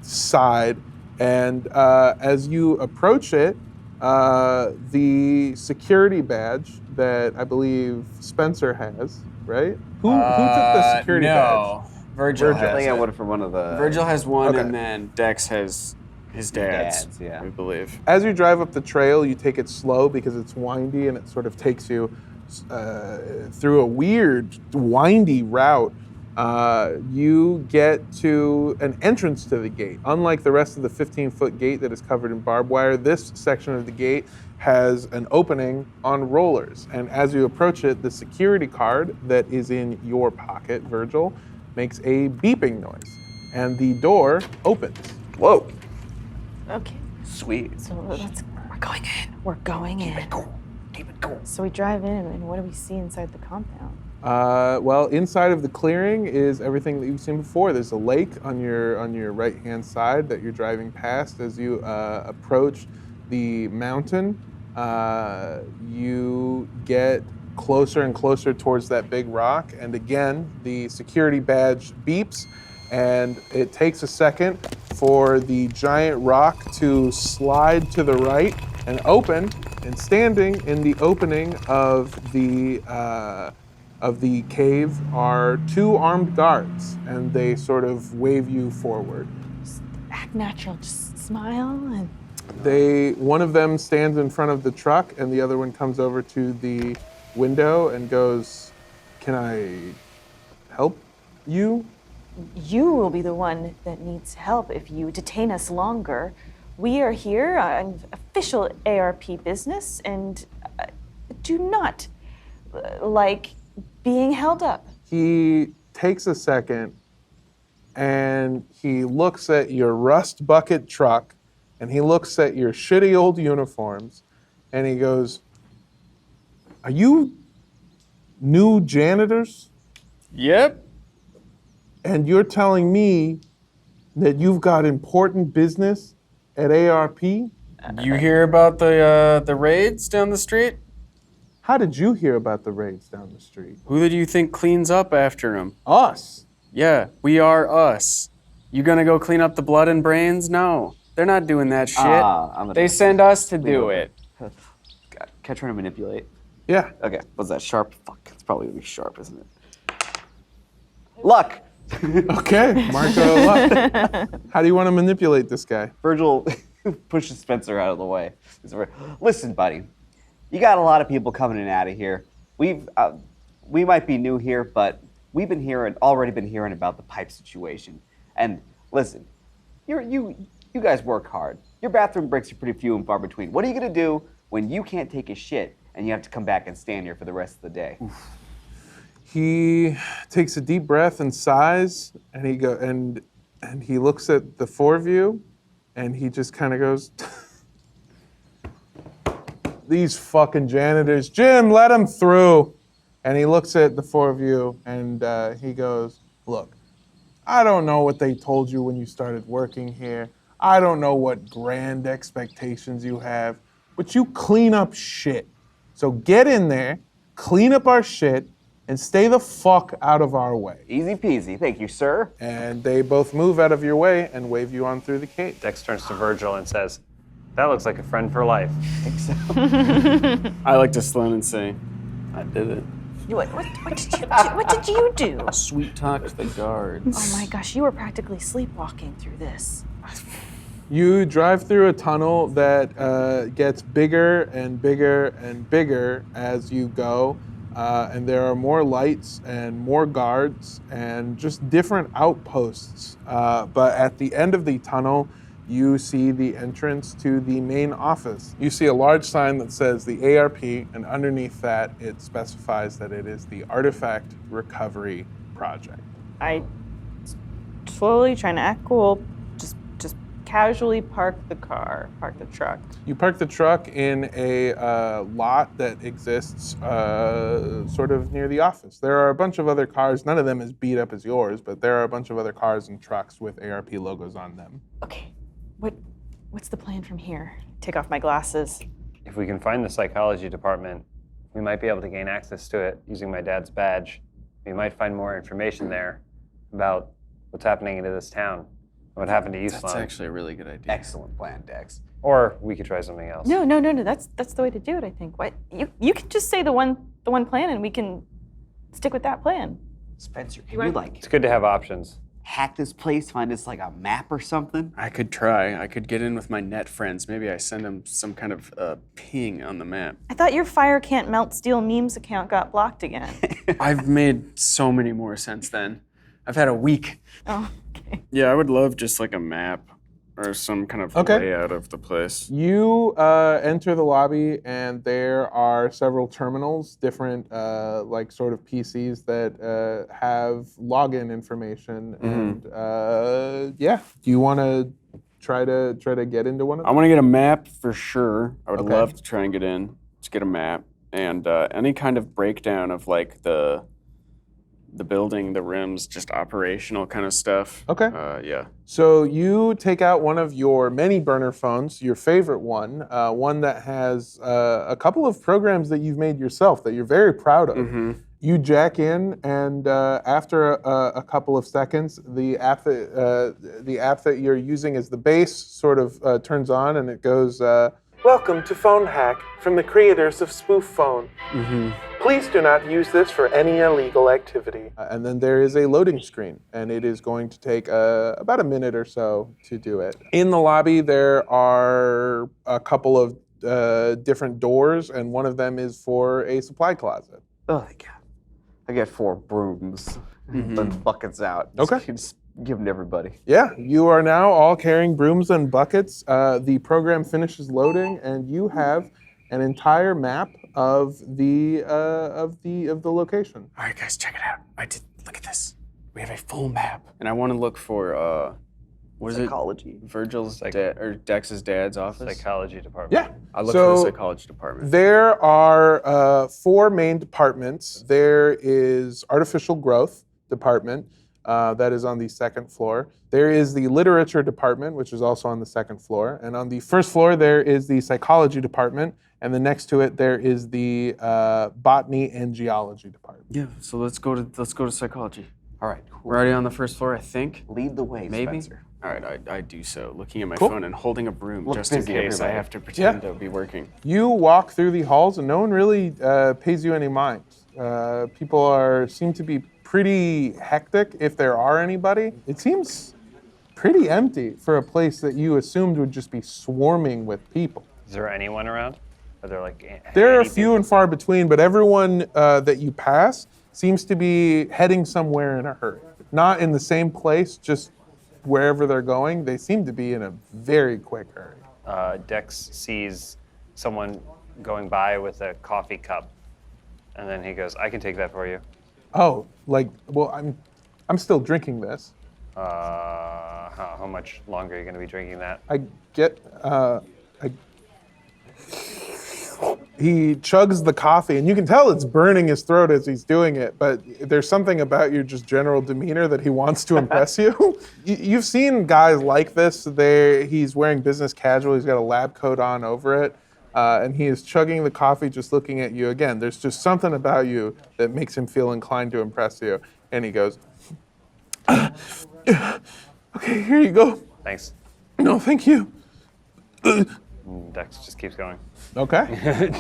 side, and as you approach it, the security badge that I believe Spencer has, right? Who took the security badge? Virgil I has think I it. would for one of the. Virgil has one, Okay. and then Dex has his dad's. yeah. I believe. As you drive up the trail, you take it slow because it's windy, and it sort of takes you through a weird, windy route. You get to an entrance to the gate. Unlike the rest of the 15-foot gate that is covered in barbed wire, this section of the gate has an opening on rollers. And as you approach it, the security card that is in your pocket, Virgil, makes a beeping noise. And the door opens. Whoa. Okay, Sweet. so we're going in. We're going in. Keep it cool. So we drive in, and what do we see inside the compound? Well, inside of the clearing is everything that you've seen before. There's a lake on your right-hand side that you're driving past. As you approach the mountain, you get closer and closer towards that big rock. And again, the security badge beeps, and it takes a second for the giant rock to slide to the right and open. And standing in the opening of the cave are two armed guards, and they sort of wave you forward. Just act natural. Just smile and. One of them stands in front of the truck, and the other one comes over to the window and goes, "Can I help you?" You will be the one that needs help if you detain us longer. We are here on official ARP business and do not like being held up. He takes a second and he looks at your rust bucket truck and he looks at your shitty old uniforms and he goes, "Are you new janitors? Yep. And you're telling me that you've got important business at ARP? You hear about the raids down the street? How did you hear about the raids down the street?" Who do you think cleans up after them? Us. Yeah, we are us. You gonna go clean up the blood and brains? No, they're not doing that shit. I'm gonna They send us to do over. it. Can I try to manipulate? Yeah. Okay, was that sharp? Fuck, it's probably gonna be sharp, isn't it? Luck! Okay, Marco, luck. How do you want to manipulate this guy? Virgil pushes Spencer out of the way. He's over, "Listen, buddy, you got a lot of people coming in and out of here. We might be new here, but we've already been hearing about the pipe situation. And listen, you guys work hard. Your bathroom breaks are pretty few and far between. What are you gonna do when you can't take a shit and you have to come back and stand here for the rest of the day?" He takes a deep breath and sighs, and he looks at the four of you, and he just kind of goes, "These fucking janitors, Jim, let them through." And he looks at the four of you, and he goes, "Look, I don't know what they told you when you started working here. I don't know what grand expectations you have, but you clean up shit. So get in there, clean up our shit, and stay the fuck out of our way." Easy peasy, thank you, sir. And they both move out of your way and wave you on through the cave. Dex turns to Virgil and says, "That looks like a friend for life." I like to Sloan and say, I did it. What did you do? Sweet talk to the guards. Oh my gosh, you were practically sleepwalking through this. You drive through a tunnel that gets bigger and bigger and bigger as you go. And there are more lights and more guards and just different outposts. But at the end of the tunnel, you see the entrance to the main office. You see a large sign that says the ARP, and underneath that, it specifies that it is the Artifact Recovery Project. I slowly, trying to act cool, just casually park the truck. You park the truck in a lot that exists sort of near the office. There are a bunch of other cars, none of them as beat up as yours, but there are a bunch of other cars and trucks with ARP logos on them. Okay, what's the plan from here? Take off my glasses. If we can find the psychology department, we might be able to gain access to it using my dad's badge. We might find more information there about what's happening into this town. What happened to you, Sloan? That's actually a really good idea. Excellent plan, Dex. Or we could try something else. No. That's the way to do it, I think. What you can just say the one plan, and we can stick with that plan. Spencer, can you It's good to have options. hack this place, find us like a map or something? I could try. I could get in with my net friends. Maybe I send them some kind of ping on the map. I thought your Fire Can't Melt Steel memes account got blocked again. I've made so many more since then. I've had a week. Oh, okay. Yeah, I would love just like a map or some kind of layout of the place. You enter the lobby, and there are several terminals, different like sort of PCs that have login information. And yeah, do you want to try to get into one of I them? want to get a map for sure. I would Okay. love to try and get in. Let's get a map and any kind of breakdown of like the building, the rims, just operational kind of stuff. Okay. Yeah. So you take out one of your many burner phones, your favorite one that has a couple of programs that you've made yourself that you're very proud of. You jack in, and after a couple of seconds, the app that you're using as the base sort of turns on, and it goes, "Welcome to Phone Hack from the creators of Spoof Phone. Please do not use this for any illegal activity." And then there is a loading screen, and it is going to take about a minute or so to do it. In the lobby, there are a couple of different doors, and one of them is for a supply closet. Oh, my God. I got 4 brooms and buckets out. Okay. Just give them to everybody. Yeah, you are now all carrying brooms and buckets. The program finishes loading, and you have an entire map of the location. All right, guys, check it out. Look at this. We have a full map, and I want to look for what is Psychology. it? Virgil's or Dex's dad's office. Psychology department. Yeah. I look for the psychology department. There are 4 main departments. There is artificial growth department that is on the 2nd floor. There is the literature department, which is also on the 2nd floor. And on the 1st floor, there is the psychology department. And then next to it, there is the botany and geology department. Yeah. So let's go to psychology. All right, cool. We're already on the 1st floor, I think. Lead the way, Maybe. Spencer. All right, I do so. Looking at my Cool. phone and holding a broom Look just in busy, case I everybody. have to pretend to be working. You walk through the halls, and no one really pays you any mind. People seem to be pretty hectic, if there are anybody. It seems pretty empty for a place that you assumed would just be swarming with people. Is there anyone around? Are there like? There are any few and far between, but everyone that you pass seems to be heading somewhere in a hurry. Not in the same place, just wherever they're going. They seem to be in a very quick hurry. Dex sees someone going by with a coffee cup, and then he goes, "I can take that for you." Oh, I'm still drinking this. How much longer are you going to be drinking that? He chugs the coffee, and you can tell it's burning his throat as he's doing it, but there's something about your just general demeanor that he wants to impress you. You've seen guys like this. He's wearing business casual. He's got a lab coat on over it, and he is chugging the coffee just looking at you. Again, there's just something about you that makes him feel inclined to impress you. And he goes, "Okay, here you go." Thanks. "No, thank you." And Dex just keeps going. Okay.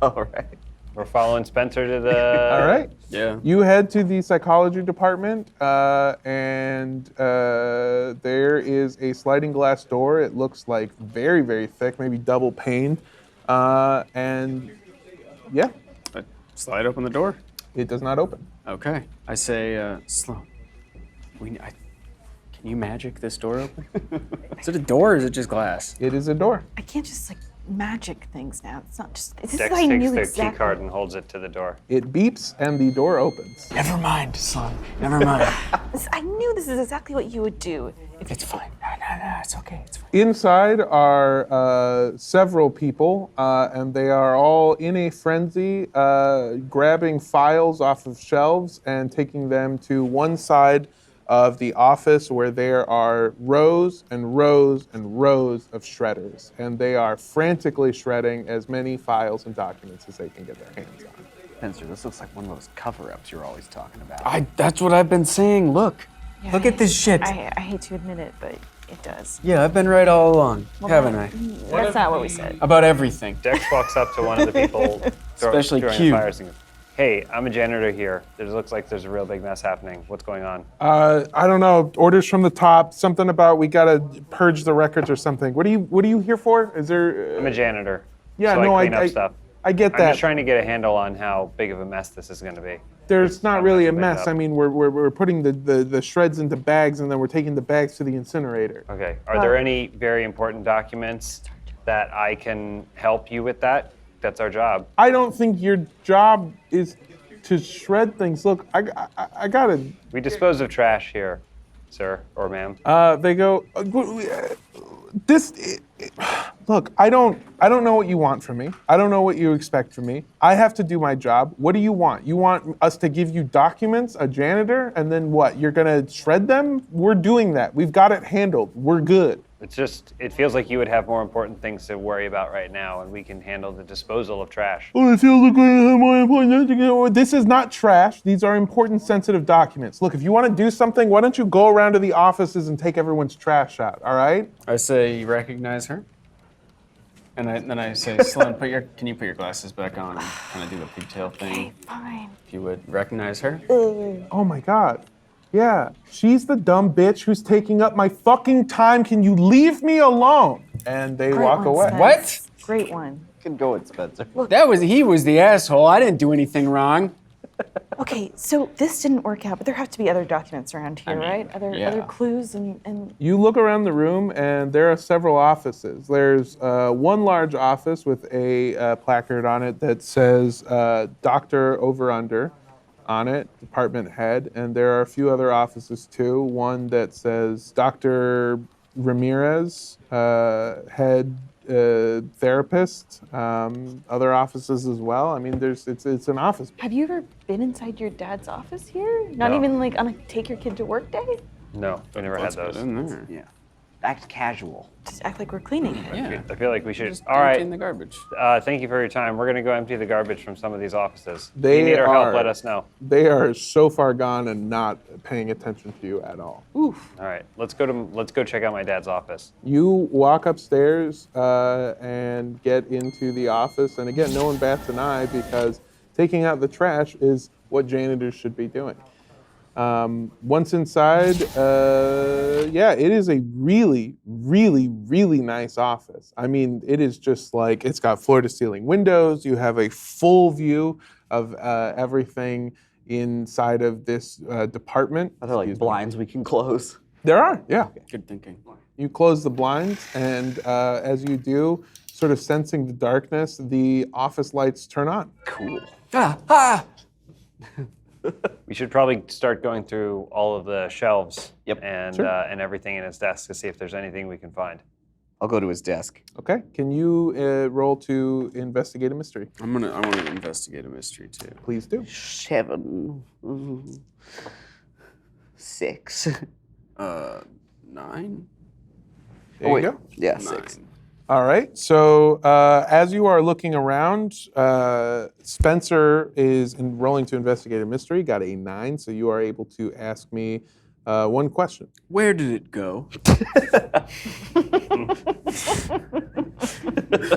All right. We're following Spencer to the. All right. Yeah. You head to the psychology department, and there is a sliding glass door. It looks like very, very thick, maybe double paned. And yeah, I slide open the door. it does not open. Okay. I say, Sloan, can Can you magic this door open? Is it a door or is it just glass? It is a door. I can't just like magic things now. It's not just. This is Dex how I takes knew the exactly. key card and holds it to the door. It beeps and the door opens. Never mind, son. Never mind. I knew this is exactly what you would do. If It's fine. No, it's okay. It's fine. Inside are several people, and they are all in a frenzy, grabbing files off of shelves and taking them to one side of the office where there are rows and rows and rows of shredders, and they are frantically shredding as many files and documents as they can get their hands on. Spencer, this looks like one of those cover-ups you're always talking about. That's what I've been saying. Look. Yeah, Look at this shit. I hate to admit it, but it does. Yeah, I've been right all along, haven't I? That's not what we said. About everything. Dex walks up to one of the people Especially throwing Q. the fires and goes, "Hey, I'm a janitor here. It looks like there's a real big mess happening. What's going on?" I don't know. Orders from the top. Something about we gotta purge the records or something. What are you here for? Is there? I'm a janitor. Yeah, so no, I clean up stuff. I get I'm that. just trying to get a handle on how big of a mess this is going to be. There's not how really much a to pick mess. up. I mean, we're putting the shreds into bags and then we're taking the bags to the incinerator. Okay. Are there any very important documents that I can help you with that? That's our job. I don't think your job is to shred things. Look, I gotta. We dispose of trash here, sir or ma'am. They go. Look, I don't know what you want from me. I don't know what you expect from me. I have to do my job. What do you want? You want us to give you documents, a janitor, and then what? You're gonna shred them? We're doing that. We've got it handled. We're good. It's just, it feels like you would have more important things to worry about right now, and we can handle the disposal of trash. Oh, it feels like we have more important. This is not trash. These are important, sensitive documents. Look, if you want to do something, why don't you go around to the offices and take everyone's trash out? All right? I say, you recognize her? And then I say, Sloan, can you put your glasses back on and kind of do the pigtail thing? Okay, fine. If you would recognize her? Oh my God. Yeah, she's the dumb bitch who's taking up my fucking time. Can you leave me alone? And they Great walk one, away. Spence. What? Great one. Can go with Spencer. He was the asshole. I didn't do anything wrong. Okay, so this didn't work out, but there have to be other documents around here, I mean, right? Other yeah. clues and You look around the room, and there are several offices. There's one large office with a placard on it that says Dr. Over Under on it, department head, and there are a few other offices too. One that says Dr. Ramirez, head therapist. Other offices as well. I mean, it's an office. Have you ever been inside your dad's office here? Not No. even like on a take your kid to work day? No, we never had those. in there. Yeah. Act casual. Just act like we're cleaning it. Yeah. I feel like we should. Just All right. in the garbage. Thank you for your time. We're going to go empty the garbage from some of these offices. If They you need our are- help, let us know. They are so far gone and not paying attention to you at all. All right, let's go check out my dad's office. You walk upstairs and get into the office, and again, no one bats an eye because taking out the trash is what janitors should be doing. Once inside, it is a really, really, really nice office. I mean, it is just like, it's got floor-to-ceiling windows. You have a full view of everything inside of this department. Are there like blinds we can close? There are, yeah. Good thinking. You close the blinds, and as you do, sort of sensing the darkness, the office lights turn on. Cool. We should probably start going through all of the shelves and Sure. and everything in his desk to see if there's anything we can find. I'll go to his desk. Okay, can you roll to investigate a mystery? I want to investigate a mystery too. Please do. 7. 6. 9? There you go. Yeah, 9. 6. All right, so as you are looking around, Spencer is rolling to investigate a mystery, got a 9, so you are able to ask me one question. Where did it go?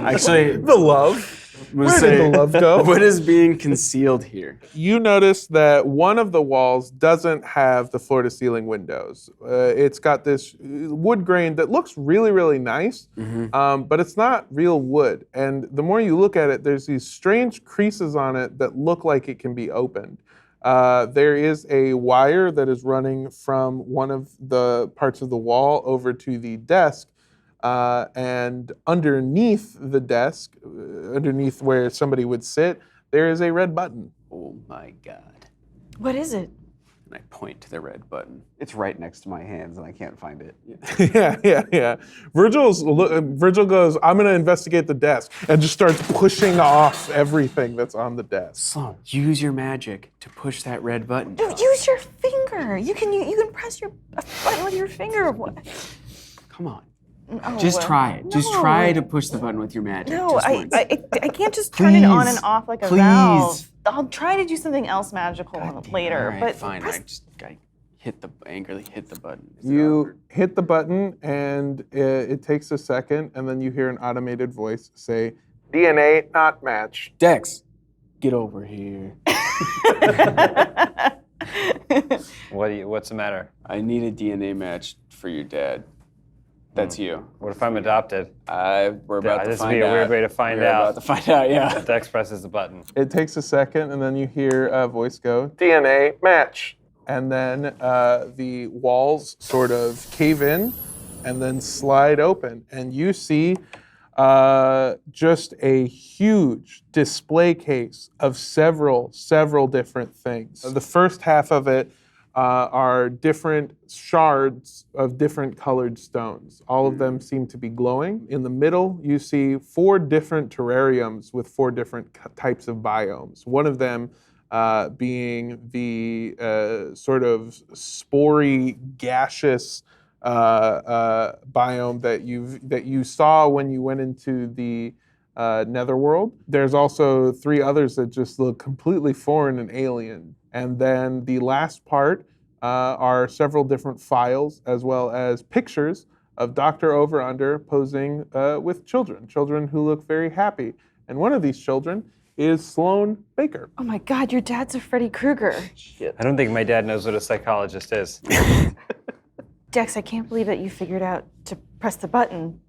Actually, The love. Where did the love go? What is being concealed here? You notice that one of the walls doesn't have the floor-to-ceiling windows. It's got this wood grain that looks really, really nice, but it's not real wood. And the more you look at it, there's these strange creases on it that look like it can be opened. There is a wire that is running from one of the parts of the wall over to the desk, and underneath the desk, underneath where somebody would sit, there is a red button. Oh my God. What is it? And I point to the red button. It's right next to my hands, and I can't find it. Yeah. Virgil goes, I'm going to investigate the desk, and just starts pushing off everything that's on the desk. Sloan, use your magic to push that red button. Dude, use your finger. You can press a button with your finger. What? Come on. No. Just try it. Just No. try to push the button with your magic. No, just I once. can't just turn it on and Please. off like a Please. valve. I'll try to do something else magical later. All right, but fine. press- I angrily hit the button. Is it You awkward? hit the button, and it takes a second, and then you hear an automated voice say, DNA not match. Dex, get over here. What's the matter? I need a DNA match for your dad. That's you. What if I'm adopted? We're about to This would find be a out. weird way to find We're out. about to find out, yeah. Dex presses the button. It takes a second, and then you hear a voice go, DNA match. And then the walls sort of cave in and then slide open. And you see just a huge display case of several different things. The first half of it are different shards of different colored stones. All of them seem to be glowing. In the middle, you see 4 different terrariums with 4 different types of biomes. One of them being the sort of spory, gaseous biome that you saw when you went into the netherworld. There's also 3 others that just look completely foreign and alien. And then the last part are several different files as well as pictures of Dr. Over-Under posing with children who look very happy. And one of these children is Sloan Baker. Oh my God, your dad's a Freddy Krueger. I don't think my dad knows what a psychologist is. Dex, I can't believe that you figured out to press the button.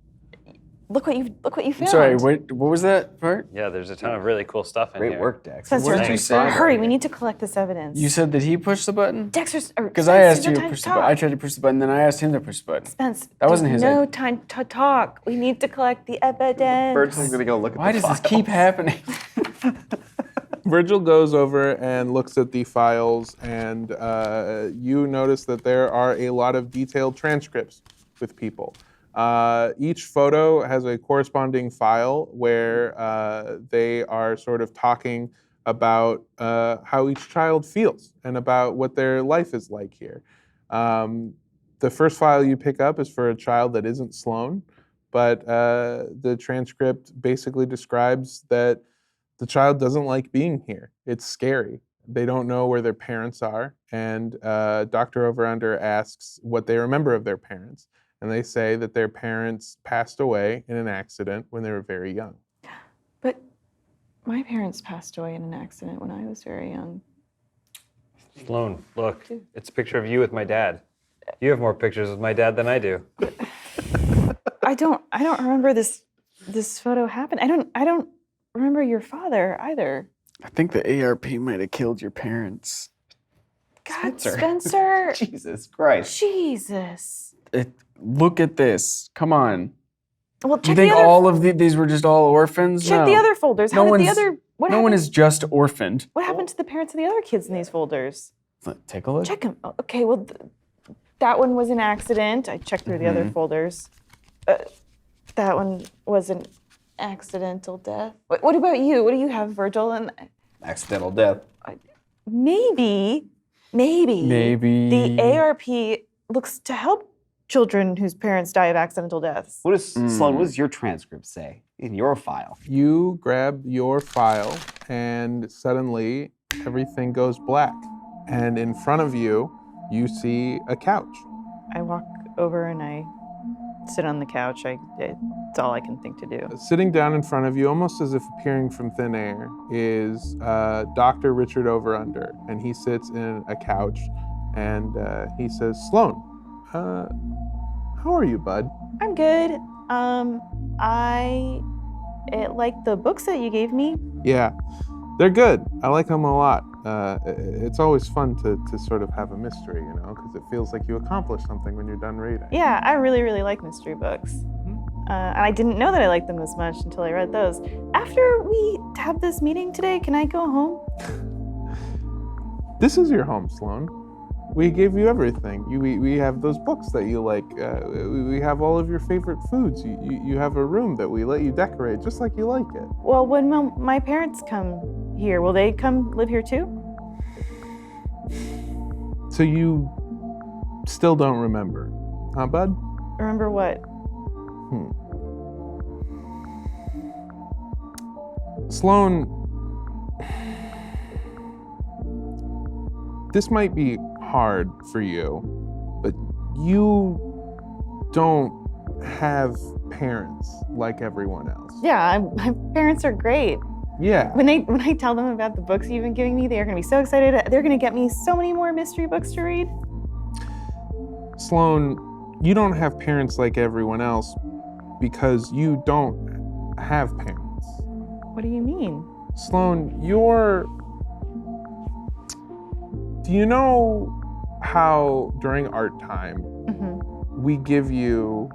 Look what you found. Sorry, what was that part? Yeah, there's a ton of really cool stuff in Great here. work, Dex. Spencer, What did you say? hurry, we need to collect this evidence. You said that he pushed the button? Dexter's, Because I asked you to push the button. I tried to push the button, then I asked him to push the button. Spence, That wasn't there's his no idea. time to talk. We need to collect the evidence. Virgil's gonna go look at Why the does this files. keep happening? Virgil goes over and looks at the files, and you notice that there are a lot of detailed transcripts with people. Each photo has a corresponding file where they are sort of talking about how each child feels and about what their life is like here. The first file you pick up is for a child that isn't Sloan, but the transcript basically describes that the child doesn't like being here. It's scary. They don't know where their parents are, and Dr. Over-Under asks what they remember of their parents, and they say that their parents passed away in an accident when they were very young. But my parents passed away in an accident when I was very young. Sloan, look, it's a picture of you with my dad. You have more pictures with my dad than I do. I don't remember this photo happened. I don't remember your father either. I think the ARP might have killed your parents. God, Spencer. Spencer. Jesus Christ. Jesus. Look at this. Come on. Well, Do you check the think other. all of these were just all orphans? Check No. the other folders. How No did the one's- other? What No happened? one is just orphaned. What happened to the parents of the other kids in these folders? Take a look. Check them. Okay, well, that one was an accident. I checked through the other folders. That one was an accidental death. What about you? What do you have, Virgil? And Accidental death. maybe the ARP looks to help children whose parents die of accidental deaths. What does Sloan? What does your transcript say in your file? You grab your file, and suddenly everything goes black. And in front of you, you see a couch. I walk over and I sit on the couch. It's all I can think to do. Sitting down in front of you, almost as if appearing from thin air, is Dr. Richard Over-Under. And he sits in a couch, and he says, Sloan, how are you, bud? I'm good. I like the books that you gave me. Yeah, they're good. I like them a lot. It's always fun to sort of have a mystery, you know, because it feels like you accomplished something when you're done reading. Yeah, I really, really like mystery books. And I didn't know that I liked them as much until I read those. After we have this meeting today, can I go home? This is your home, Sloan. We gave you everything. We have those books that you like. We have all of your favorite foods. You have a room that we let you decorate just like you like it. Well, when my parents come here, will they come live here too? So you still don't remember, huh, bud? Remember what? Sloan, this might be hard for you, but you don't have parents like everyone else. Yeah, my parents are great. Yeah. When I tell them about the books you've been giving me, they are going to be so excited. They're going to get me so many more mystery books to read. Sloan, you don't have parents like everyone else because you don't have parents. What do you mean? Sloan, do you know how during art time we give you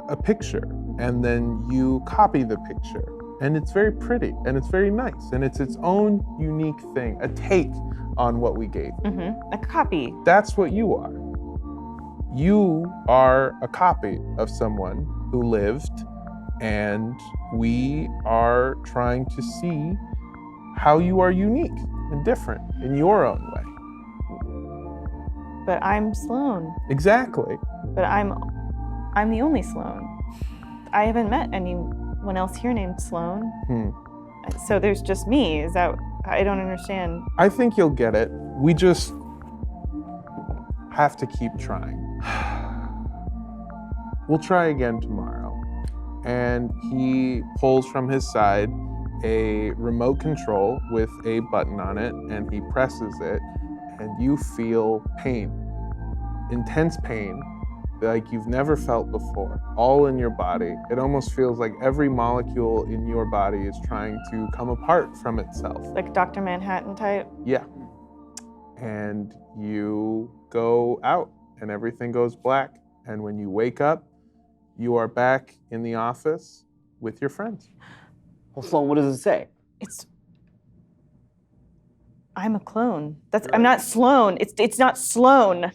a picture and then you copy the picture and it's very pretty and it's very nice and it's its own unique thing, a take on what we gave you. A copy. That's what you are. You are a copy of someone who lived, and we are trying to see how you are unique and different in your own way. But I'm Sloan. Exactly. But I'm the only Sloan. I haven't met anyone else here named Sloan. So there's just me. Is that, I don't understand. I think you'll get it. We just have to keep trying. We'll try again tomorrow. And he pulls from his side a remote control with a button on it, and he presses it, and you feel pain, intense pain, like you've never felt before, all in your body. It almost feels like every molecule in your body is trying to come apart from itself. Like Dr. Manhattan type? Yeah. And you go out, and everything goes black. And when you wake up, you are back in the office with your friends. Well, Sloan, what does it say? I'm a clone. I'm not Sloan. It's not Sloan.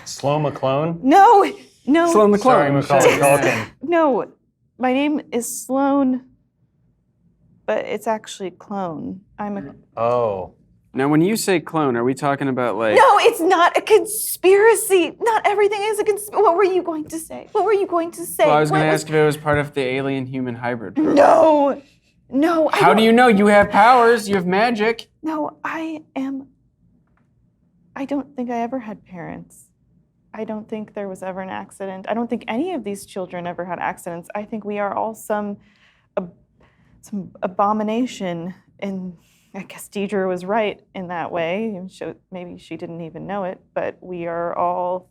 Sloan McClone? No. Sloan the Sorry, clone. Macaulay Culkin. No, my name is Sloan, but it's actually clone. Oh. Now, when you say clone, are we talking about like... No, it's not a conspiracy. Not everything is a conspiracy. What were you going to say? Well, I was going to ask if it was part of the alien-human hybrid program. No. How do you know? You have powers. You have magic. No, I don't think I ever had parents. I don't think there was ever an accident. I don't think any of these children ever had accidents. I think we are all some abomination. And I guess Deidre was right in that way. Maybe she didn't even know it, but we are all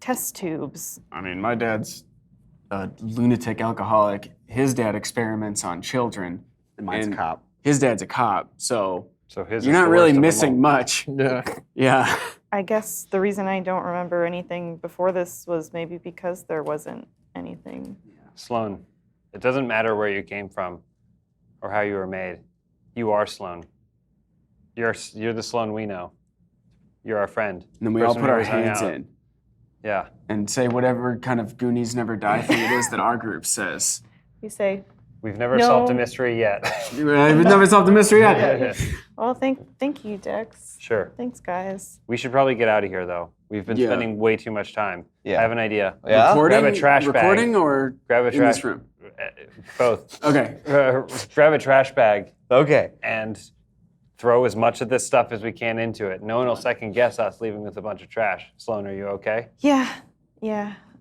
test tubes. I mean, my dad's a lunatic alcoholic. His dad experiments on children. And mine's a cop. His dad's a cop, so his you're is not the really worst of them missing all. much. Yeah. I guess the reason I don't remember anything before this was maybe because there wasn't anything. Sloan, it doesn't matter where you came from or how you were made. You are Sloan. You're the Sloan we know. You're our friend. And then we all Person put who our always hung hands out. in Yeah. and say whatever kind of Goonies Never Die thing it is that our group says. We say, We've never No. solved a mystery yet. We've never solved the mystery yet. well, thank you, Dex. Sure. Thanks, guys. We should probably get out of here, though. We've been Yeah. spending way too much time. Yeah. I have an idea. Yeah? Recording, Grab a trash bag. recording or Grab a in trash. this room? Both. Okay. Grab a trash bag Okay. and throw as much of this stuff as we can into it. No one will second guess us leaving with a bunch of trash. Sloan, are you okay? Yeah,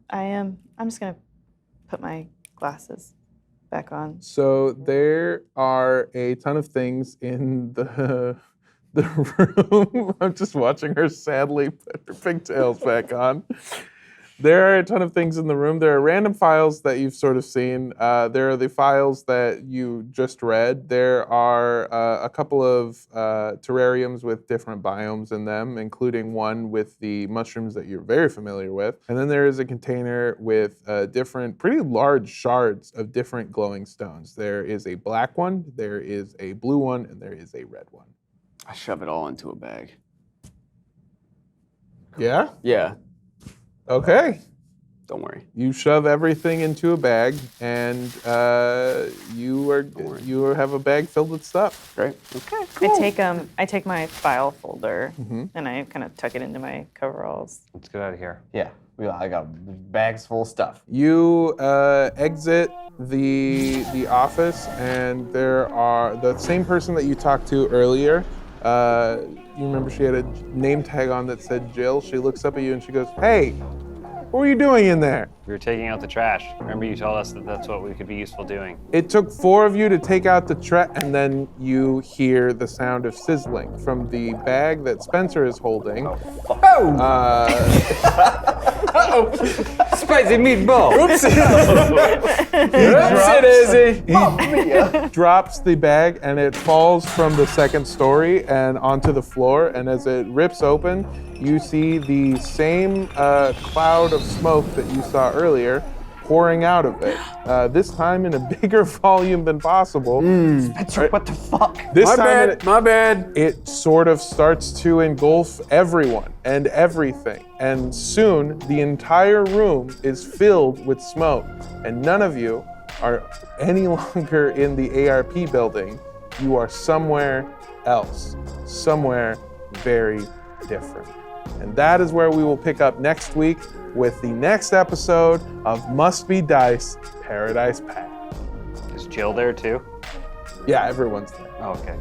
I am. I'm just gonna put my glasses back on. So there are a ton of things in the room. I'm just watching her sadly put her pigtails back on. There are a ton of things in the room. There are random files that you've sort of seen. There are the files that you just read. There are a couple of terrariums with different biomes in them, including one with the mushrooms that you're very familiar with. And then there is a container with different, pretty large shards of different glowing stones. There is a black one, there is a blue one, and there is a red one. I shove it all into a bag. Yeah? Yeah, Okay. don't worry. You shove everything into a bag, and you have a bag filled with stuff. Great. Okay. I take my file folder and I kind of tuck it into my coveralls. Let's get out of here. Yeah, I got bags full of stuff. You exit the office, and there are the same person that you talked to earlier. You remember she had a name tag on that said Jill. She looks up at you and she goes, "Hey, what were you doing in there?" We were taking out the trash. Remember you told us that that's what we could be useful doing. It took 4 of you to take out the trash, and then you hear the sound of sizzling from the bag that Spencer is holding. Spicy meatball! He drops the bag, and it falls from the second story and onto the floor, and as it rips open, you see the same cloud of smoke that you saw earlier pouring out of it. This time in a bigger volume than possible. Spencer, what the fuck? This My time bad. My bad. it sort of starts to engulf everyone and everything. And soon the entire room is filled with smoke. And none of you are any longer in the ARP building. You are somewhere else, somewhere very different. And that is where we will pick up next week with the next episode of Must Be Dice Paradise Path. Is Jill there too? Yeah, everyone's there. Oh, okay.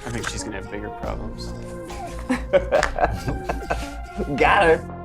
I think she's gonna have bigger problems. Got her.